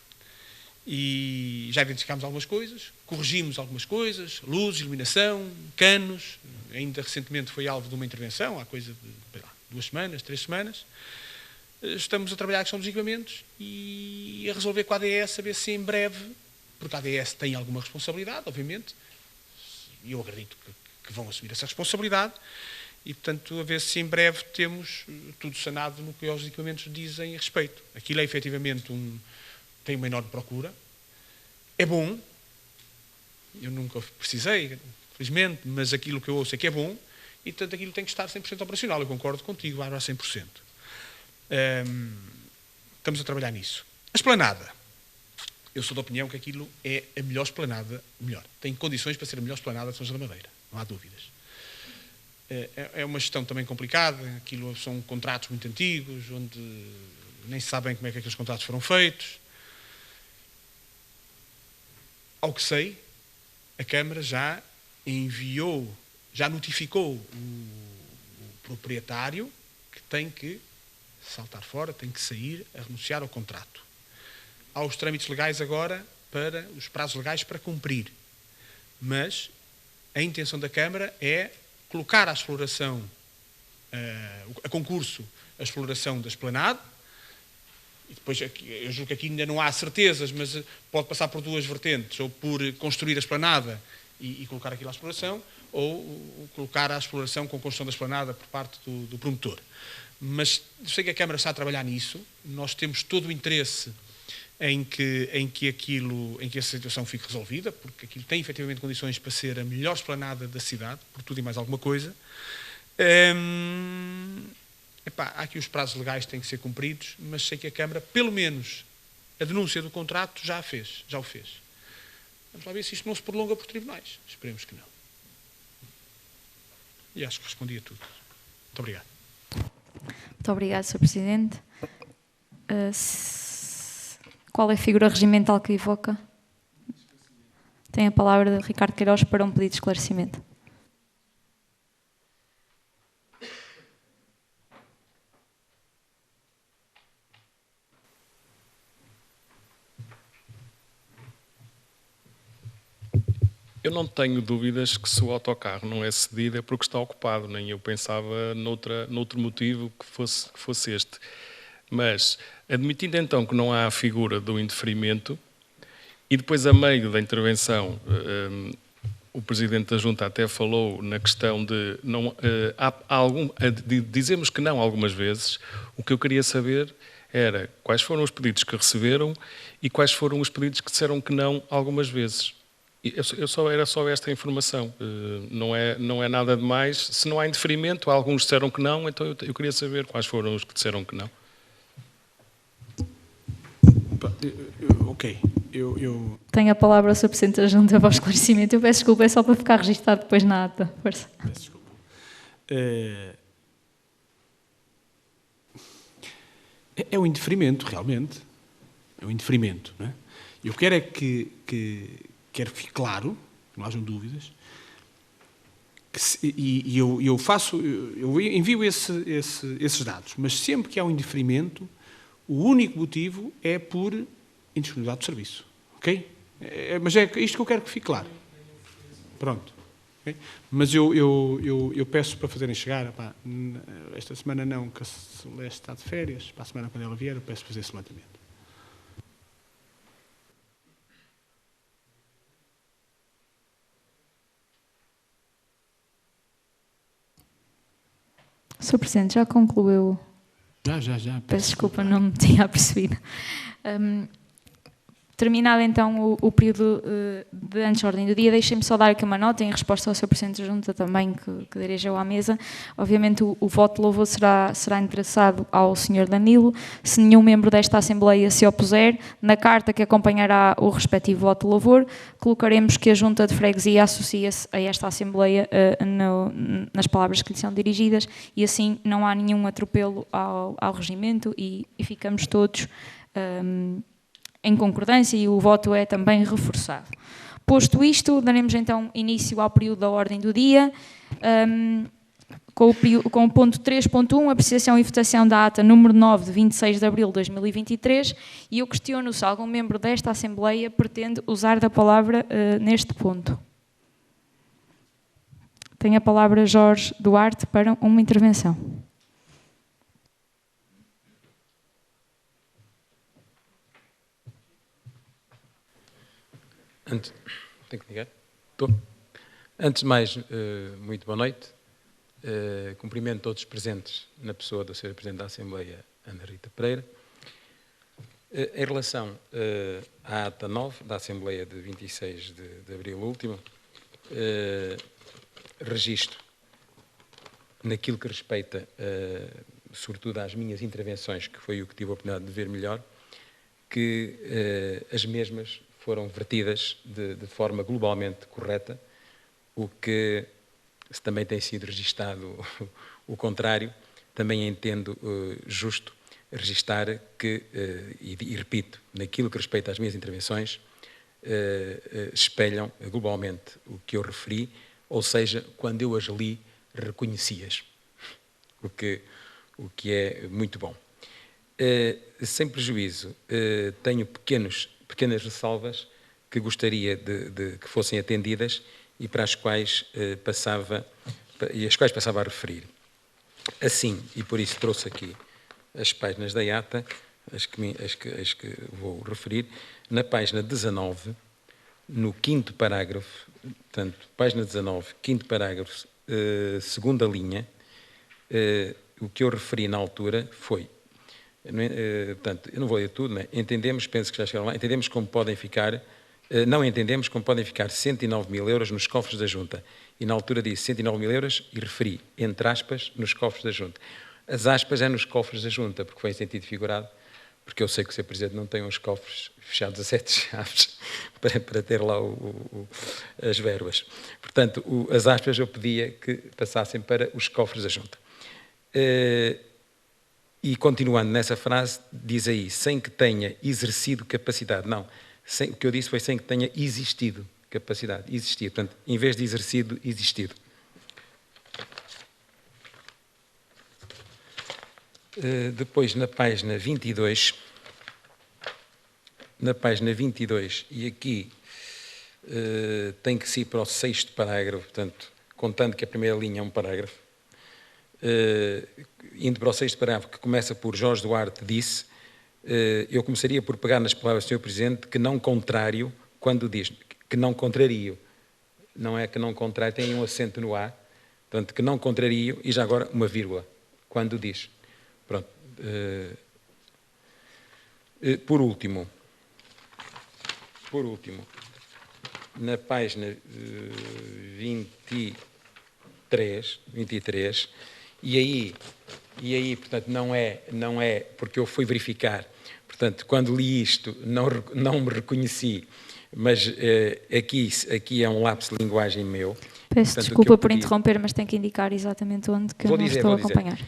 E já identificámos algumas coisas, corrigimos algumas coisas, luzes, iluminação, canos. Ainda recentemente foi alvo de uma intervenção, há coisa de 2 semanas, 3 semanas. Estamos a trabalhar a questão dos equipamentos e a resolver com a ADS, a ver se em breve, porque a ADS tem alguma responsabilidade, obviamente, e eu acredito que vão assumir essa responsabilidade, e, portanto, a ver se em breve temos tudo sanado no que os equipamentos dizem a respeito. Aquilo é efetivamente tem uma enorme procura, é bom, eu nunca precisei, felizmente, mas aquilo que eu ouço é que é bom, e, portanto, aquilo tem que estar 100% operacional. Eu concordo contigo, Bárbara, a 100%. Estamos a trabalhar nisso. A esplanada. Eu sou da opinião que aquilo é a melhor esplanada, tem condições para ser a melhor esplanada de São João da Madeira, não há dúvidas. É uma gestão também complicada, aquilo são contratos muito antigos, onde nem se sabe bem como é que aqueles contratos foram feitos. Ao que sei, a Câmara já notificou o proprietário que tem que saltar fora, tem que sair a renunciar ao contrato. Há os trâmites legais agora, para os prazos legais para cumprir. Mas a intenção da Câmara é colocar à exploração, a concurso, a exploração da esplanade. E depois, eu julgo que aqui ainda não há certezas, mas pode passar por 2 vertentes, ou por construir a esplanada e colocar aquilo à exploração, ou colocar à exploração com a construção da esplanada por parte do promotor. Mas sei que a Câmara está a trabalhar nisso, nós temos todo o interesse em que essa situação fique resolvida, porque aquilo tem efetivamente condições para ser a melhor esplanada da cidade, por tudo e mais alguma coisa. Há aqui os prazos legais que têm que ser cumpridos, mas sei que a Câmara, pelo menos, a denúncia do contrato já o fez. Vamos lá ver se isto não se prolonga por tribunais. Esperemos que não. E acho que respondi a tudo. Muito obrigado. Muito obrigado, Sr. Presidente. Qual é a figura regimental que evoca? Tem a palavra de Ricardo Queiroz para um pedido de esclarecimento. Eu não tenho dúvidas que se o autocarro não é cedido é porque está ocupado, nem eu pensava noutro motivo que fosse este. Mas, admitindo então que não há a figura do indeferimento, e depois a meio da intervenção, o Presidente da Junta até falou na questão de dizemos que não algumas vezes, o que eu queria saber era quais foram os pedidos que receberam e quais foram os pedidos que disseram que não algumas vezes. Era só esta informação, não é nada de mais. Se não há indeferimento, alguns disseram que não, então eu queria saber quais foram os que disseram que não. Ok. Tenho a palavra ao Sr. Presidente da Junta para o esclarecimento. Eu peço desculpa, é só para ficar registado depois na ata. Força. Peço desculpa. É um indeferimento, realmente. É um indeferimento, não é? Eu quero é que quero que fique claro, que não hajam dúvidas, eu envio esses dados, mas sempre que há um indeferimento, o único motivo é por indisponibilidade de serviço, ok? Mas é isto que eu quero que fique claro. Pronto. Okay? Mas eu peço para fazerem chegar, esta semana não, que a Celeste está de férias, para a semana quando ela vier, eu peço para fazer esse levantamento. Sr. Presidente, já concluiu? Já. Peço desculpa, não me tinha percebido. Terminado então o período de antes da ordem do dia, deixem-me só dar aqui uma nota em resposta ao Sr. Presidente da Junta também, que dirigeu à mesa. Obviamente o voto de louvor será endereçado ao Sr. Danilo. Se nenhum membro desta Assembleia se opuser, na carta que acompanhará o respectivo voto de louvor, colocaremos que a Junta de Freguesia associa-se a esta Assembleia nas palavras que lhe são dirigidas, e assim não há nenhum atropelo ao regimento e ficamos todos em concordância, e o voto é também reforçado. Posto isto, daremos então início ao período da ordem do dia, com o ponto 3.1, apreciação e votação da ata número 9 de 26 de abril de 2023, e eu questiono se algum membro desta Assembleia pretende usar da palavra neste ponto. Tem a palavra Jorge Duarte para uma intervenção. Tenho que ligar? Estou. Antes de mais, muito boa noite. Cumprimento todos os presentes na pessoa da Sra. Presidente da Assembleia, Ana Rita Pereira. Em relação à ata 9 da Assembleia de 26 de abril último, registro, naquilo que respeita, sobretudo às minhas intervenções, que foi o que tive a oportunidade de ver melhor, que as mesmas foram vertidas de forma globalmente correta, o que, se também tem sido registado o contrário, também entendo justo registar que, e repito, naquilo que respeita às minhas intervenções, espelham globalmente o que eu referi, ou seja, quando eu as li, reconheci-as, o que é muito bom. Sem prejuízo, tenho pequenas ressalvas que gostaria de que fossem atendidas e para as quais passava a referir. Assim, e por isso trouxe aqui as páginas da ata, as que vou referir, na página 19, no 5º parágrafo, portanto, página 19, 5º parágrafo, segunda linha, o que eu referi na altura foi, portanto, eu não vou ler tudo, né? Penso que já chegaram lá, não entendemos como podem ficar 109 mil euros nos cofres da Junta. E na altura disse 109 mil euros e referi, entre aspas, nos cofres da Junta. As aspas é nos cofres da Junta, porque foi em sentido figurado, porque eu sei que o Sr. Presidente não tem uns cofres fechados a 7 chaves para ter lá as verbas. Portanto, as aspas eu pedia que passassem para os cofres da Junta. E continuando nessa frase, diz aí, sem que tenha exercido capacidade. Não, o que eu disse foi sem que tenha existido capacidade. Existir, portanto, em vez de exercido, existido. Depois, na página 22, e aqui tem que ir para o 6º parágrafo, portanto, contando que a primeira linha é um parágrafo, indo para o 6º parágrafo, que começa por Jorge Duarte disse, eu começaria por pegar nas palavras do Sr. Presidente, que não contrário, quando diz, que não contrario, não é que não contrário, tem um acento no A, portanto, que não contrario, e já agora uma vírgula, quando diz. Pronto. Por último, na página 23, e aí, portanto, não é porque eu fui verificar, portanto, quando li isto, não me reconheci, mas aqui é um lapso de linguagem meu. Peço desculpa por interromper, mas tenho que indicar exatamente onde que eu não estou a acompanhar.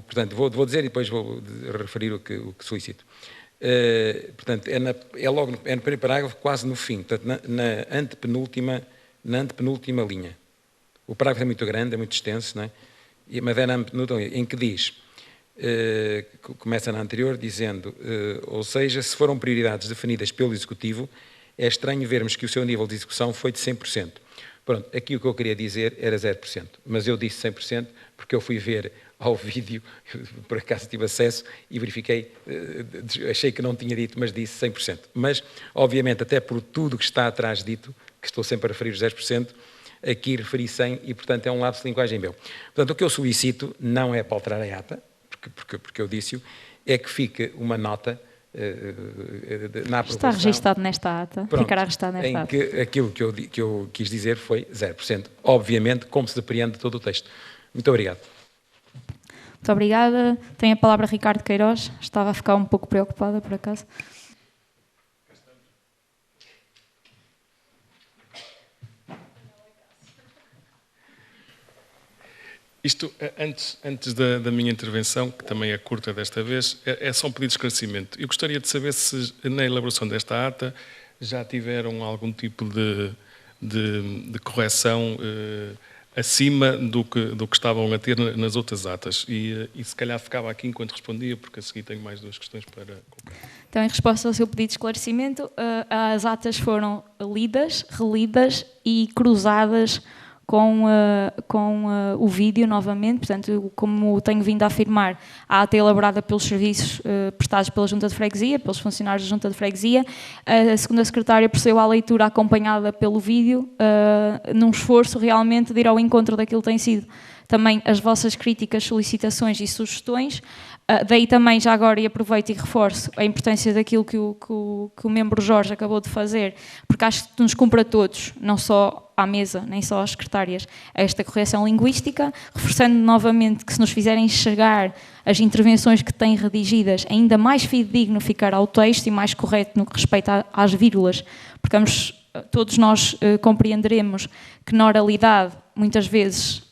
Portanto, vou dizer e depois vou referir o que solicito. Portanto, é logo no primeiro parágrafo, quase no fim, portanto, na antepenúltima linha. O parágrafo é muito grande, é muito extenso, não é? Mas é na antepenúltima linha, em que diz, começa na anterior, dizendo, ou seja, se foram prioridades definidas pelo Executivo, é estranho vermos que o seu nível de execução foi de 100%. Pronto, aqui o que eu queria dizer era 0%, mas eu disse 100% porque eu fui ver ao vídeo, por acaso tive acesso e verifiquei, achei que não tinha dito, mas disse 100%. Mas, obviamente, até por tudo que está atrás dito, que estou sempre a referir os 10%, aqui referi 100% e, portanto, é um lapso de linguagem meu. Portanto, o que eu solicito não é para alterar a ata, porque eu disse-o, é que fique uma nota na aprovação. Está registado nesta ata, pronto, ficará registado nesta ata. Que aquilo que eu quis dizer foi 0%, obviamente, como se depreende de todo o texto. Muito obrigado. Muito obrigada. Tem a palavra Ricardo Queiroz. Estava a ficar um pouco preocupada, por acaso. Isto, antes da minha intervenção, que também é curta desta vez, é só um pedido de esclarecimento. Eu gostaria de saber se, na elaboração desta ata, já tiveram algum tipo de correção acima do que estavam a ter nas outras atas. E se calhar ficava aqui enquanto respondia, porque a seguir tenho mais 2 questões para colocar. Então, em resposta ao seu pedido de esclarecimento, as atas foram lidas, relidas e cruzadas com o vídeo novamente. Portanto, como tenho vindo a afirmar, a ata é elaborada pelos serviços prestados pela Junta de Freguesia, pelos funcionários da Junta de Freguesia. A segunda secretária procedeu à leitura acompanhada pelo vídeo, num esforço realmente de ir ao encontro daquilo que tem sido também as vossas críticas, solicitações e sugestões. Daí também, já agora, e aproveito e reforço a importância daquilo que o membro Jorge acabou de fazer, porque acho que nos cumpre a todos, não só à mesa, nem só às secretárias, esta correção linguística, reforçando novamente que se nos fizerem chegar as intervenções que têm redigidas, ainda mais fidedigno ficar ao texto e mais correto no que respeita às vírgulas, porque todos nós compreenderemos que na oralidade, muitas vezes,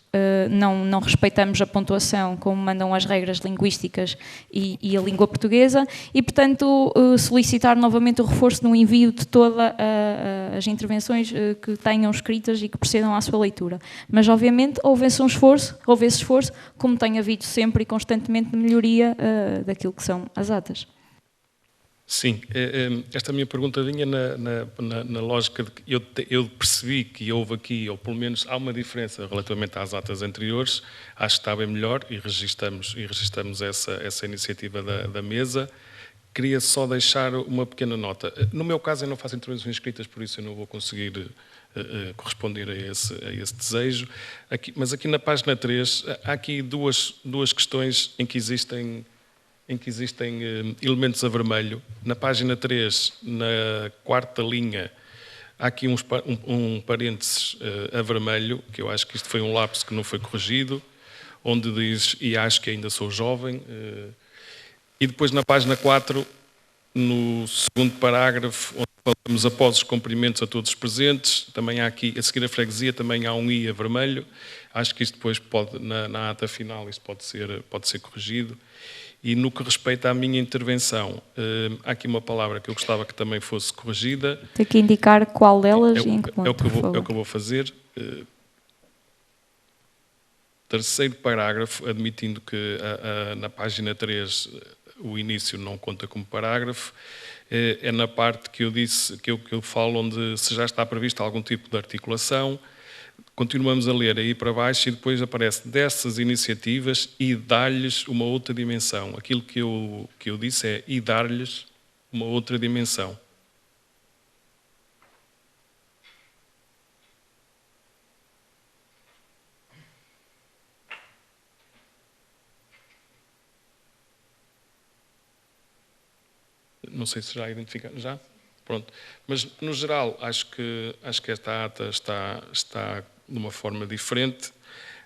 não respeitamos a pontuação como mandam as regras linguísticas e a língua portuguesa e, portanto, solicitar novamente o reforço no envio de todas as intervenções que tenham escritas e que procedam à sua leitura. Mas, obviamente, houve esse esforço, como tem havido sempre e constantemente de melhoria daquilo que são as atas. Sim, esta minha pergunta vinha na lógica de que eu percebi que houve aqui, ou pelo menos há uma diferença relativamente às atas anteriores, acho que está bem melhor e registramos essa iniciativa da mesa. Queria só deixar uma pequena nota. No meu caso eu não faço intervenções escritas, por isso eu não vou conseguir corresponder a esse desejo. Mas aqui na página 3 há aqui duas questões em que existem elementos a vermelho. Na página 3, na 4ª linha, há aqui um parênteses a vermelho, que eu acho que isto foi um lapso que não foi corrigido, onde diz, e acho que ainda sou jovem. E depois na página 4, no 2º parágrafo, onde falamos após os cumprimentos a todos os presentes, também há aqui, a seguir a freguesia, também há um I a vermelho. Acho que isto depois pode, na ata final, isto pode ser corrigido. E no que respeita à minha intervenção, há aqui uma palavra que eu gostava que também fosse corrigida. Tem que indicar qual delas e em que ponto, é o que eu vou fazer. 3º parágrafo, admitindo que na página 3 o início não conta como parágrafo, é na parte que eu disse, que eu falo onde se já está prevista algum tipo de articulação. Continuamos a ler aí para baixo e depois aparece dessas iniciativas e dar-lhes uma outra dimensão. Aquilo que eu disse é e dar-lhes uma outra dimensão. Não sei se já identificaram. Já? Pronto. Mas, no geral, acho que esta ata está de uma forma diferente.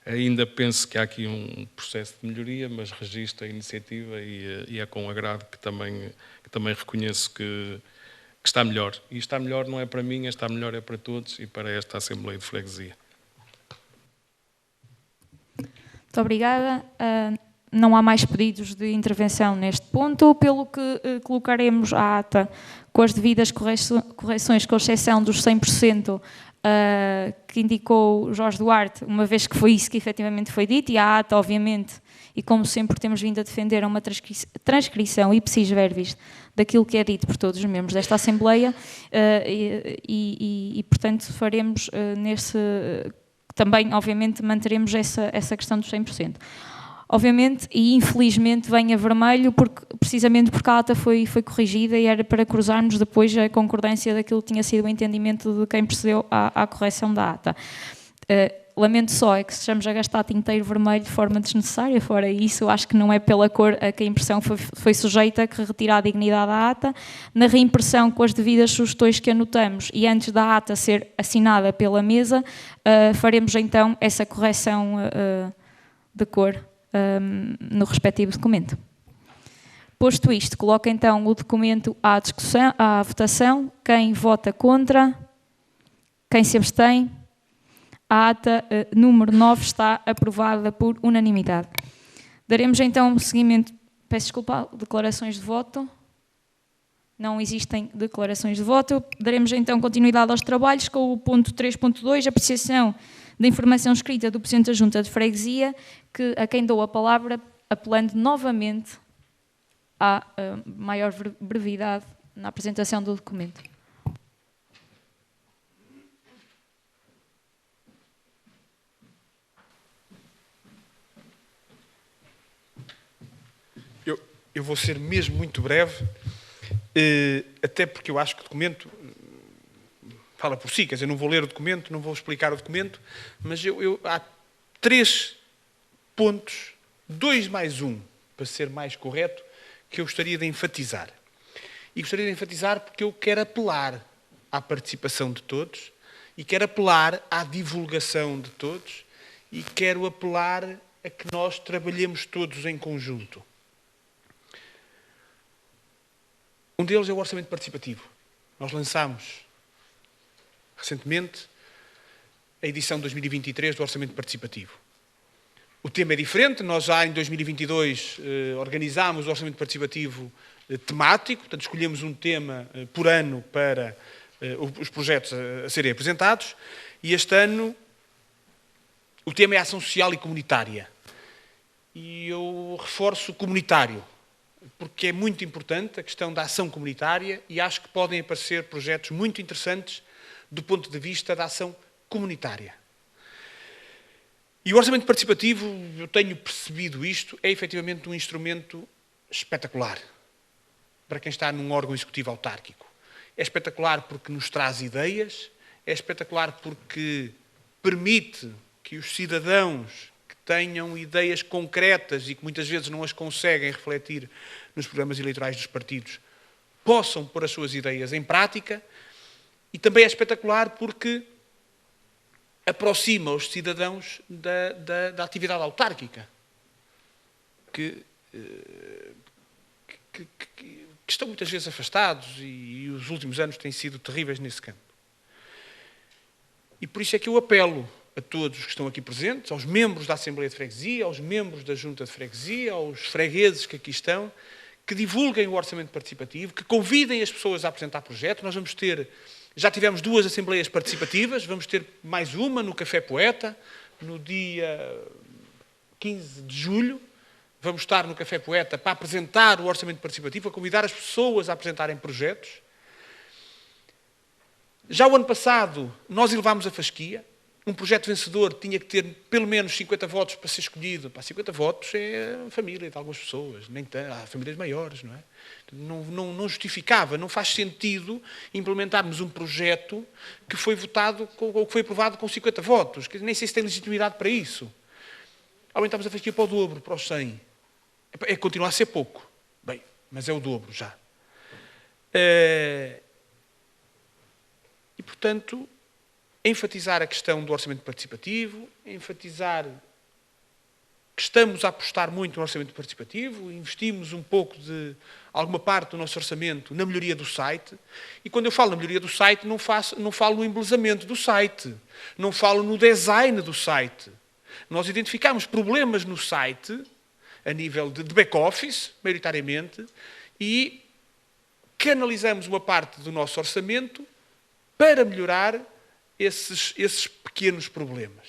Ainda penso que há aqui um processo de melhoria, mas registro a iniciativa e é com agrado que também reconheço que está melhor. E está melhor não é para mim, está melhor é para todos e para esta Assembleia de Freguesia. Muito obrigada. Não há mais pedidos de intervenção neste ponto, pelo que colocaremos a ata com as devidas correções, com exceção dos 100% que indicou Jorge Duarte, uma vez que foi isso que efetivamente foi dito, e a ata, obviamente, e como sempre temos vindo a defender, uma transcrição ipsis verbis daquilo que é dito por todos os membros desta Assembleia, portanto, faremos também, obviamente, manteremos essa questão dos 100%. Obviamente, e infelizmente, vem a vermelho, precisamente porque a ata foi corrigida e era para cruzarmos depois a concordância daquilo que tinha sido o entendimento de quem procedeu à correção da ata. Lamento só é que estejamos a gastar tinteiro vermelho de forma desnecessária, fora isso, acho que não é pela cor a que a impressão foi sujeita que retira a dignidade da ata. Na reimpressão, com as devidas sugestões que anotamos e antes da ata ser assinada pela mesa, faremos então essa correção de cor no respectivo documento. Posto isto, coloco então o documento à votação. Quem vota contra? Quem se abstém? A ata número 9 está aprovada por unanimidade. Daremos então seguimento, peço desculpa, declarações de voto. Não existem declarações de voto. Daremos então continuidade aos trabalhos com o ponto 3.2, apreciação da informação escrita do Presidente da Junta de Freguesia, a quem dou a palavra, apelando novamente à maior brevidade na apresentação do documento. Eu vou ser mesmo muito breve, até porque eu acho que o documento fala por si, quer dizer, não vou ler o documento, não vou explicar o documento, mas há 3 pontos, 2 mais 1, para ser mais correto, que eu gostaria de enfatizar. E gostaria de enfatizar porque eu quero apelar à participação de todos, e quero apelar à divulgação de todos, e quero apelar a que nós trabalhemos todos em conjunto. Um deles é o orçamento participativo. Nós lançámos recentemente a edição 2023 do orçamento participativo. O tema é diferente, nós já em 2022 organizámos o orçamento participativo temático, portanto escolhemos um tema por ano para os projetos a serem apresentados, e este ano o tema é a ação social e comunitária. E eu reforço o comunitário, porque é muito importante a questão da ação comunitária e acho que podem aparecer projetos muito interessantes do ponto de vista da ação comunitária. E o orçamento participativo, eu tenho percebido isto, é efetivamente um instrumento espetacular para quem está num órgão executivo autárquico. É espetacular porque nos traz ideias, é espetacular porque permite que os cidadãos tenham ideias concretas e que muitas vezes não as conseguem refletir nos programas eleitorais dos partidos, possam pôr as suas ideias em prática, e também é espetacular porque aproxima os cidadãos da atividade autárquica, que estão muitas vezes afastados e os últimos anos têm sido terríveis nesse campo. E por isso é que eu apelo a todos os que estão aqui presentes, aos membros da Assembleia de Freguesia, aos membros da Junta de Freguesia, aos fregueses que aqui estão, que divulguem o orçamento participativo, que convidem as pessoas a apresentar projetos. Nós vamos ter, já tivemos 2 assembleias participativas, vamos ter mais uma no Café Poeta, no dia 15 de julho. Vamos estar no Café Poeta para apresentar o orçamento participativo, a convidar as pessoas a apresentarem projetos. Já o ano passado, nós elevámos a fasquia. Um projeto vencedor tinha que ter pelo menos 50 votos para ser escolhido. 50 votos é a família de algumas pessoas, nem há famílias maiores, não é? Não justificava, não faz sentido implementarmos um projeto que foi votado ou que foi aprovado com 50 votos. Nem sei se tem legitimidade para isso. Aumentámos a fasquia para o dobro, para os 100. Continua a ser pouco. Bem, mas é o dobro já. E, portanto, enfatizar a questão do orçamento participativo, enfatizar que estamos a apostar muito no orçamento participativo, investimos um pouco de alguma parte do nosso orçamento na melhoria do site, e quando eu falo na melhoria do site, não falo no embelezamento do site, não falo no design do site. Nós identificamos problemas no site, a nível de back-office, maioritariamente, e canalizamos uma parte do nosso orçamento para melhorar esses pequenos problemas.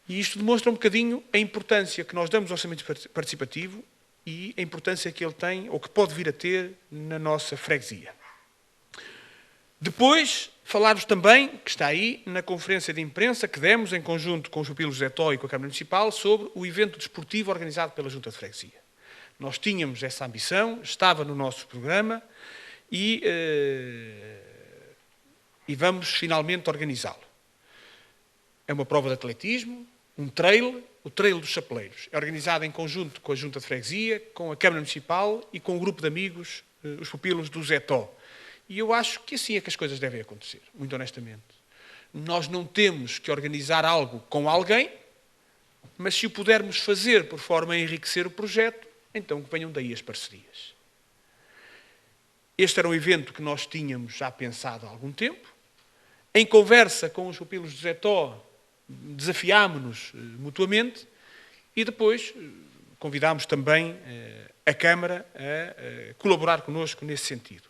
E isto demonstra um bocadinho a importância que nós damos ao orçamento participativo e a importância que ele tem, ou que pode vir a ter, na nossa freguesia. Depois, falar-vos também, que está aí, na conferência de imprensa que demos em conjunto com os pupilos José Tó e com a Câmara Municipal, sobre o evento desportivo organizado pela Junta de Freguesia. Nós tínhamos essa ambição, estava no nosso programa e vamos finalmente organizá-lo. É uma prova de atletismo, um trail, o Trail dos Chapeleiros. É organizado em conjunto com a Junta de Freguesia, com a Câmara Municipal e com o grupo de amigos, os pupilos do Zé Tó. E eu acho que assim é que as coisas devem acontecer, muito honestamente. Nós não temos que organizar algo com alguém, mas se o pudermos fazer por forma a enriquecer o projeto, então que venham daí as parcerias. Este era um evento que nós tínhamos já pensado há algum tempo. Em conversa com os pupilos do Zé Tó, desafiámo-nos mutuamente e depois convidámos também a Câmara a colaborar connosco nesse sentido.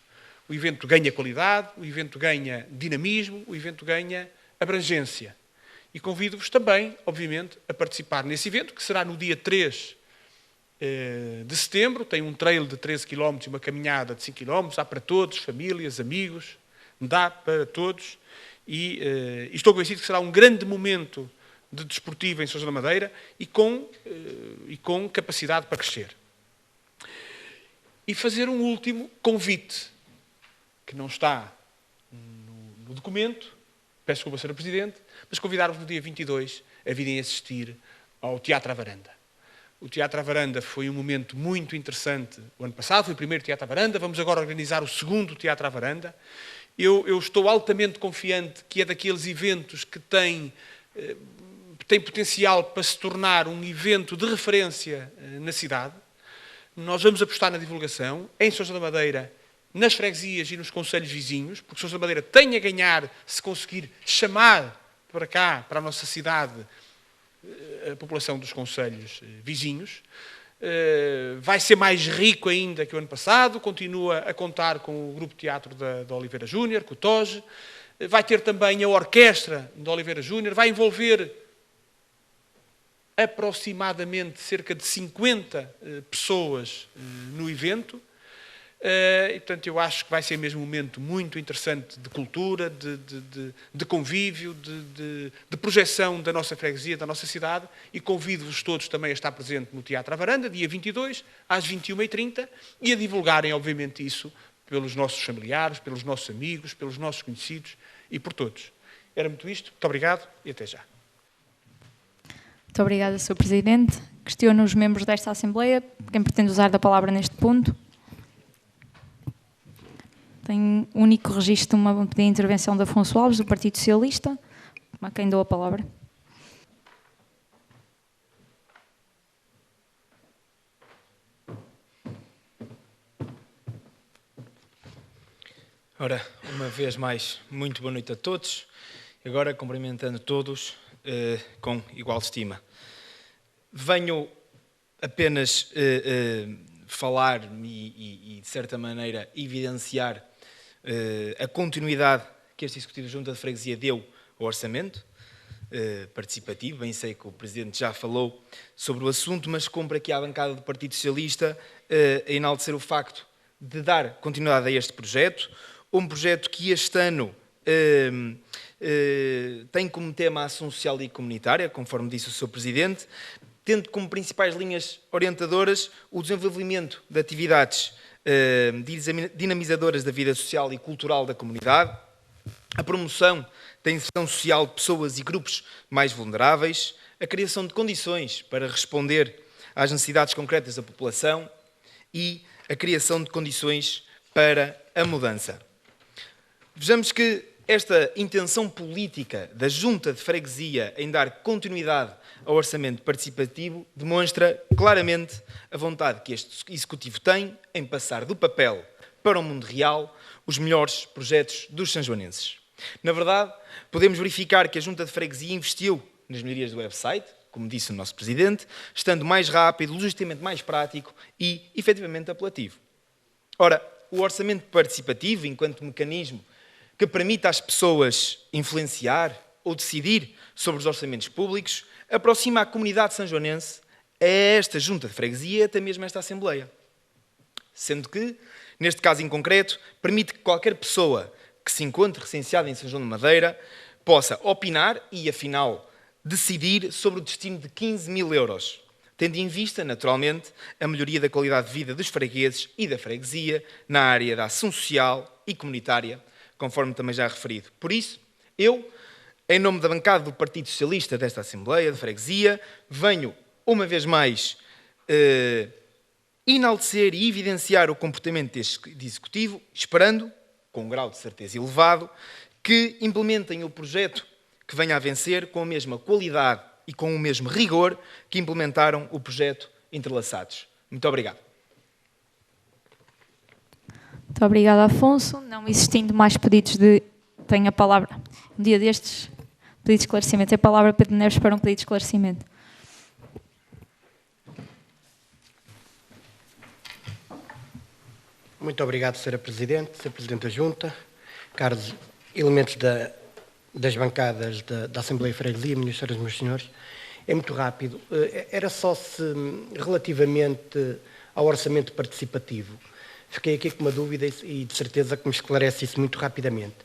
O evento ganha qualidade, o evento ganha dinamismo, o evento ganha abrangência. E convido-vos também, obviamente, a participar nesse evento, que será no dia 3 de setembro. Tem um trail de 13 km e uma caminhada de 5 km. Há para todos, famílias, amigos, dá para todos. E estou convencido que será um grande momento de desportivo em São João da Madeira e com capacidade para crescer. E fazer um último convite, que não está no documento, peço desculpa, Sr. Presidente, mas convidar-vos no dia 22 a virem assistir ao Teatro à Varanda. O Teatro à Varanda foi um momento muito interessante o ano passado, foi o primeiro Teatro à Varanda, vamos agora organizar o segundo Teatro à Varanda. Eu estou altamente confiante que é daqueles eventos que tem potencial para se tornar um evento de referência na cidade. Nós vamos apostar na divulgação, em São João da Madeira, nas freguesias e nos concelhos vizinhos, porque São João da Madeira tem a ganhar se conseguir chamar para cá, para a nossa cidade, a população dos concelhos vizinhos. Vai ser mais rico ainda que o ano passado, continua a contar com o Grupo Teatro da Oliveira Júnior, com o TOJ, vai ter também a Orquestra da Oliveira Júnior, vai envolver aproximadamente cerca de 50 pessoas no evento. E, portanto, eu acho que vai ser mesmo um momento muito interessante de cultura, de convívio, de projeção da nossa freguesia, da nossa cidade, e convido-vos todos também a estar presente no Teatro à Varanda, dia 22, às 21h30, e a divulgarem, obviamente, isso pelos nossos familiares, pelos nossos amigos, pelos nossos conhecidos e por todos. Era muito isto. Muito obrigado e até já. Muito obrigada, Sr. Presidente. Questiono os membros desta Assembleia. Quem pretende usar da palavra neste ponto? Tenho único registro de uma pedido de intervenção de Afonso Alves, do Partido Socialista. A quem dou a palavra. Ora, uma vez mais, muito boa noite a todos. Agora, cumprimentando todos com igual estima. Venho apenas falar e, de certa maneira, evidenciar a continuidade que este Executivo de Junta de Freguesia deu ao orçamento participativo. Bem sei que o Presidente já falou sobre o assunto, mas compro aqui à bancada do Partido Socialista a enaltecer o facto de dar continuidade a este projeto, um projeto que este ano tem como tema a ação social e comunitária, conforme disse o Sr. Presidente, tendo como principais linhas orientadoras o desenvolvimento de atividades dinamizadoras da vida social e cultural da comunidade, a promoção da inserção social de pessoas e grupos mais vulneráveis, a criação de condições para responder às necessidades concretas da população e a criação de condições para a mudança. Vejamos que esta intenção política da Junta de Freguesia em dar continuidade ao orçamento participativo demonstra claramente a vontade que este Executivo tem em passar do papel para o mundo real os melhores projetos dos sanjoanenses. Na verdade, podemos verificar que a Junta de Freguesia investiu nas melhorias do website, como disse o nosso Presidente, estando mais rápido, logisticamente mais prático e, efetivamente, apelativo. Ora, o orçamento participativo, enquanto mecanismo que permita às pessoas influenciar ou decidir sobre os orçamentos públicos, aproxima a comunidade sanjoanense a esta Junta de Freguesia, até mesmo a esta Assembleia. Sendo que, neste caso em concreto, permite que qualquer pessoa que se encontre recenseada em São João da Madeira possa opinar e, afinal, decidir sobre o destino de 15 mil euros, tendo em vista, naturalmente, a melhoria da qualidade de vida dos fregueses e da freguesia na área da ação social e comunitária, conforme também já referido. Por isso, eu, em nome da bancada do Partido Socialista desta Assembleia de Freguesia, venho, uma vez mais, enaltecer e evidenciar o comportamento deste Executivo, esperando, com um grau de certeza elevado, que implementem o projeto que venha a vencer com a mesma qualidade e com o mesmo rigor que implementaram o projeto Entrelaçados. Muito obrigado. Muito obrigada, Afonso. Não existindo mais pedidos de... Tenho a palavra. Um dia destes, pedido de esclarecimento. Tem a palavra Pedro Neves para um pedido de esclarecimento. Muito obrigado, Sra. Presidente, Sr. Presidente da Junta, caros elementos das bancadas da Assembleia de Freguesia, minhas senhoras e meus senhores. É muito rápido. Era só se, relativamente ao orçamento participativo, fiquei aqui com uma dúvida e de certeza que me esclarece isso muito rapidamente.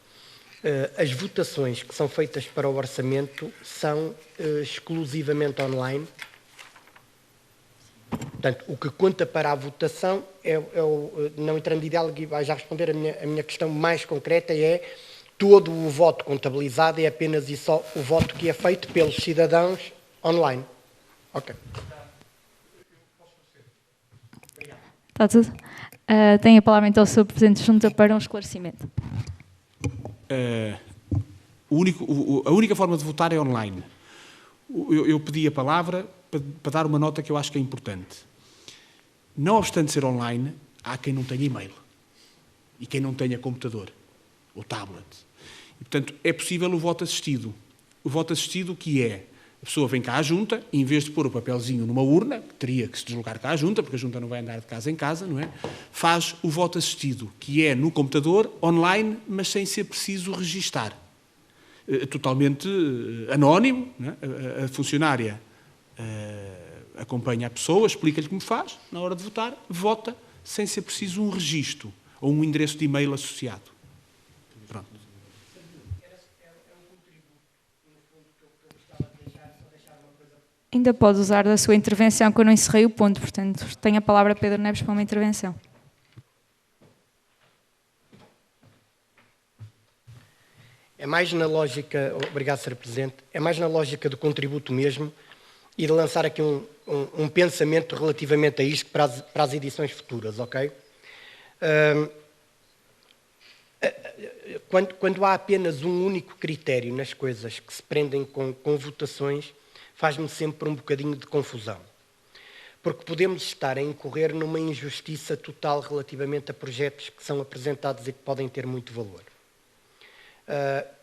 As votações que são feitas para o orçamento são exclusivamente online. Portanto, o que conta para a votação não entrando de diálogo, e vai já responder a minha questão mais concreta, é todo o voto contabilizado, é apenas e só o voto que é feito pelos cidadãos online. Ok. Está tudo? Tem a palavra então o Sr. Presidente de Junta para um esclarecimento. A única forma de votar é online. Eu pedi a palavra para dar uma nota que eu acho que é importante. Não obstante ser online, há quem não tenha e-mail e quem não tenha computador ou tablet. E, portanto, é possível o voto assistido. O voto assistido que é, a pessoa vem cá à Junta, e em vez de pôr o papelzinho numa urna, que teria que se deslocar cá à Junta, porque a Junta não vai andar de casa em casa, não é? Faz o voto assistido, que é no computador, online, mas sem ser preciso registar. Totalmente anónimo, não é? A funcionária acompanha a pessoa, explica-lhe como faz, na hora de votar, vota sem ser preciso um registro ou um endereço de e-mail associado. Pronto. Ainda pode usar da sua intervenção, que eu não encerrei o ponto, portanto, tem a palavra Pedro Neves para uma intervenção. É mais na lógica, obrigado, Sr. Presidente, é mais na lógica do contributo mesmo e de lançar aqui um pensamento relativamente a isto para as edições futuras, ok? Quando há apenas um único critério nas coisas que se prendem com votações, faz-me sempre um bocadinho de confusão. Porque podemos estar a incorrer numa injustiça total relativamente a projetos que são apresentados e que podem ter muito valor.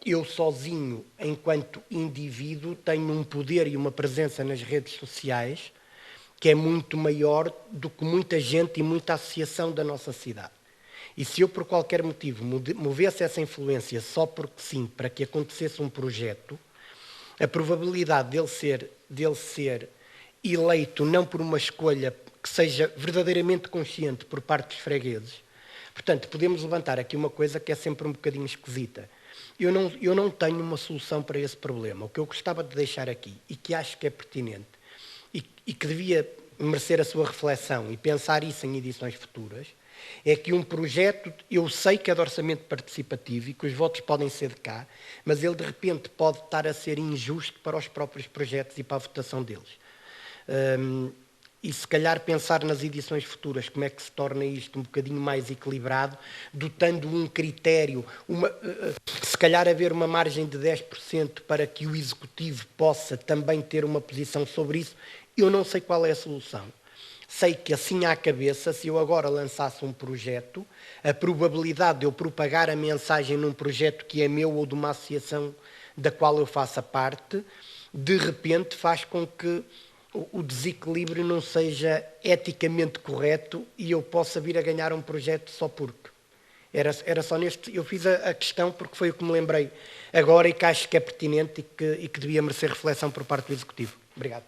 Eu sozinho, enquanto indivíduo, tenho um poder e uma presença nas redes sociais que é muito maior do que muita gente e muita associação da nossa cidade. E se eu, por qualquer motivo, movesse essa influência só porque sim, para que acontecesse um projeto, a probabilidade dele ser eleito não por uma escolha que seja verdadeiramente consciente por parte dos fregueses. Portanto, podemos levantar aqui uma coisa que é sempre um bocadinho esquisita. Eu não tenho uma solução para esse problema. O que eu gostava de deixar aqui, e que acho que é pertinente, e que devia merecer a sua reflexão e pensar isso em edições futuras, é que um projeto, eu sei que é de orçamento participativo e que os votos podem ser de cá, mas ele de repente pode estar a ser injusto para os próprios projetos e para a votação deles. E se calhar pensar nas edições futuras como é que se torna isto um bocadinho mais equilibrado, dotando um critério, se calhar haver uma margem de 10% para que o Executivo possa também ter uma posição sobre isso. Eu não sei qual é a solução. Sei que assim à cabeça, se eu agora lançasse um projeto, a probabilidade de eu propagar a mensagem num projeto que é meu ou de uma associação da qual eu faça parte, de repente faz com que o desequilíbrio não seja eticamente correto e eu possa vir a ganhar um projeto só porque. Era só neste... Eu fiz a questão porque foi o que me lembrei agora e que acho que é pertinente e que devia merecer reflexão por parte do Executivo. Obrigado.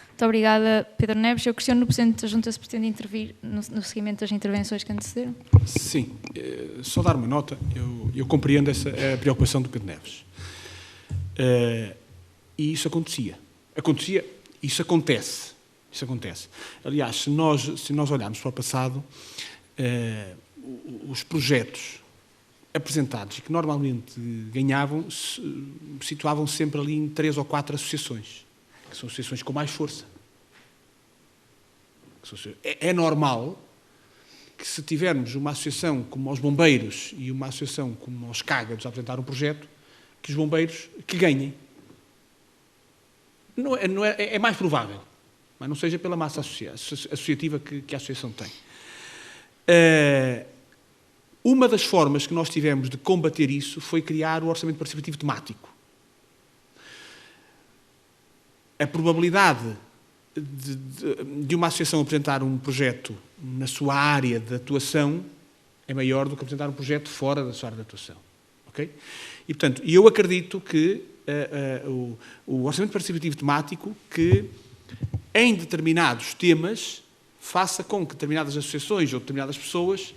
Muito obrigada, Pedro Neves. Eu questiono no Presidente da Junta se pretende intervir no seguimento das intervenções que antecederam. Sim. Só dar uma nota. Eu compreendo a preocupação do Pedro Neves. E isso acontecia. Isso acontece. Aliás, se nós olharmos para o passado, os projetos apresentados e que normalmente ganhavam, situavam sempre ali em 3 ou 4 associações, que são associações com mais força. É normal que se tivermos uma associação como os bombeiros e uma associação como os cágados a apresentar um projeto, que os bombeiros que ganhem. É mais provável, mas não seja pela massa associativa que a associação tem. Uma das formas que nós tivemos de combater isso foi criar o orçamento participativo temático. A probabilidade de uma associação apresentar um projeto na sua área de atuação é maior do que apresentar um projeto fora da sua área de atuação. Okay? E, portanto, eu acredito que o orçamento participativo temático, que em determinados temas faça com que determinadas associações ou determinadas pessoas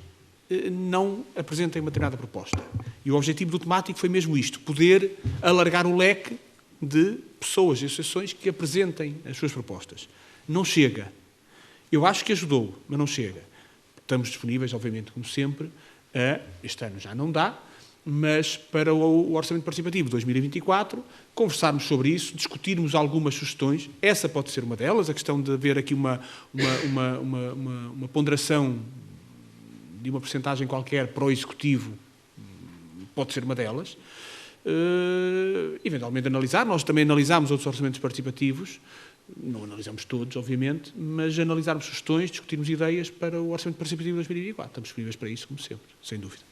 não apresentem uma determinada proposta. E o objetivo do temático foi mesmo isto, poder alargar o leque de pessoas e associações que apresentem as suas propostas. Não chega. Eu acho que ajudou, mas não chega. Estamos disponíveis, obviamente, como sempre, este ano já não dá, mas para o Orçamento Participativo de 2024, conversarmos sobre isso, discutirmos algumas sugestões. Essa pode ser uma delas, a questão de haver aqui uma ponderação de uma percentagem qualquer para o Executivo, pode ser uma delas. Eventualmente analisar, nós também analisámos outros orçamentos participativos, não analisamos todos, obviamente, mas analisarmos sugestões, discutirmos ideias para o Orçamento Participativo de 2024. Estamos disponíveis para isso, como sempre, sem dúvida.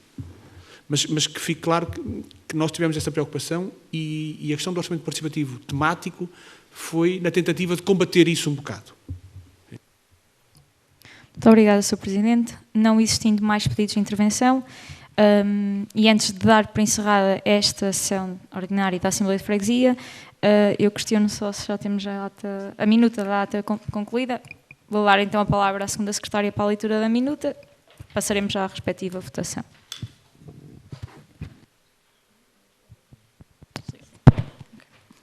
Mas que fique claro que nós tivemos essa preocupação e a questão do orçamento participativo temático foi na tentativa de combater isso um bocado. Muito obrigada, Sr. Presidente. Não existindo mais pedidos de intervenção, e antes de dar por encerrada esta sessão ordinária da Assembleia de Freguesia, eu questiono só se já temos a minuta da ata concluída. Vou dar então a palavra à segunda secretária para a leitura da minuta. Passaremos já à respectiva votação.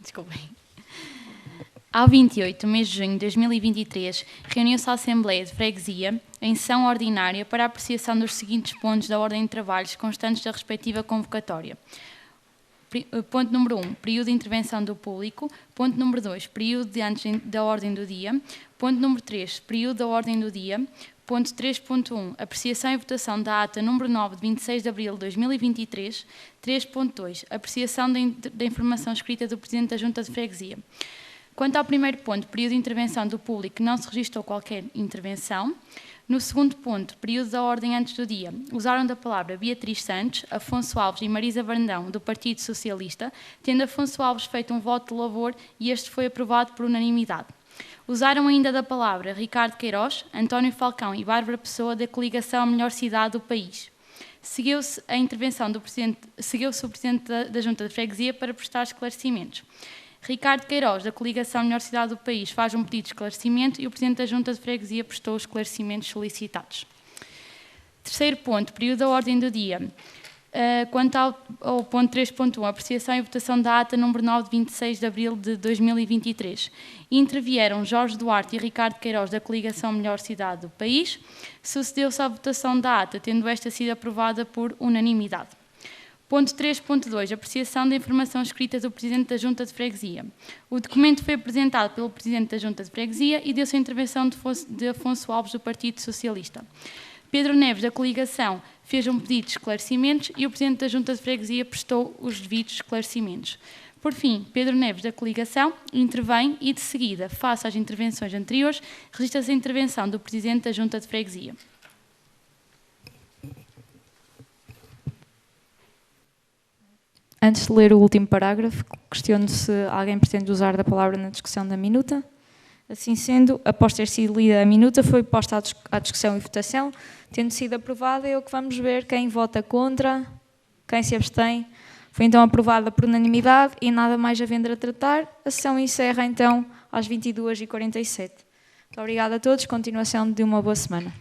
Desculpem. Ao 28 de mês de junho de 2023, reuniu-se a Assembleia de Freguesia em sessão ordinária para a apreciação dos seguintes pontos da ordem de trabalhos constantes da respectiva convocatória. Ponto número 1, período de intervenção do público. Ponto número 2, período de antes da ordem do dia. Ponto número 3, período da ordem do dia. Ponto 3.1, apreciação e votação da ata número 9 de 26 de abril de 2023. 3.2, apreciação da informação escrita do Presidente da Junta de Freguesia. Quanto ao primeiro ponto, período de intervenção do público, não se registrou qualquer intervenção. No segundo ponto, período da ordem antes do dia, usaram da palavra Beatriz Santos, Afonso Alves e Marisa Brandão, do Partido Socialista, tendo Afonso Alves feito um voto de louvor e este foi aprovado por unanimidade. Usaram ainda da palavra Ricardo Queiroz, António Falcão e Bárbara Pessoa, da coligação A Melhor Cidade do País. Seguiu-se a intervenção do Presidente, seguiu-se o Presidente da Junta de Freguesia para prestar esclarecimentos. Ricardo Queiroz, da coligação Melhor Cidade do País, faz um pedido de esclarecimento e o Presidente da Junta de Freguesia prestou os esclarecimentos solicitados. Terceiro ponto, período da ordem do dia. Quanto ao ponto 3.1, apreciação e votação da ata número 9 de 26 de abril de 2023. Intervieram Jorge Duarte e Ricardo Queiroz, da coligação Melhor Cidade do País. Sucedeu-se a votação da ata, tendo esta sido aprovada por unanimidade. Ponto 3.2, apreciação da informação escrita do Presidente da Junta de Freguesia. O documento foi apresentado pelo Presidente da Junta de Freguesia e deu-se a intervenção de Afonso Alves, do Partido Socialista. Pedro Neves, da coligação, fez um pedido de esclarecimentos e o Presidente da Junta de Freguesia prestou os devidos esclarecimentos. Por fim, Pedro Neves, da coligação, intervém e, de seguida, face às intervenções anteriores, registra-se a intervenção do Presidente da Junta de Freguesia. Antes de ler o último parágrafo, questiono se alguém pretende usar da palavra na discussão da minuta. Assim sendo, após ter sido lida a minuta, foi posta à discussão e votação. Tendo sido aprovada, é o que vamos ver quem vota contra, quem se abstém. Foi então aprovada por unanimidade e nada mais havendo a tratar. A sessão encerra então às 22h47. Muito obrigada a todos. Continuação de uma boa semana.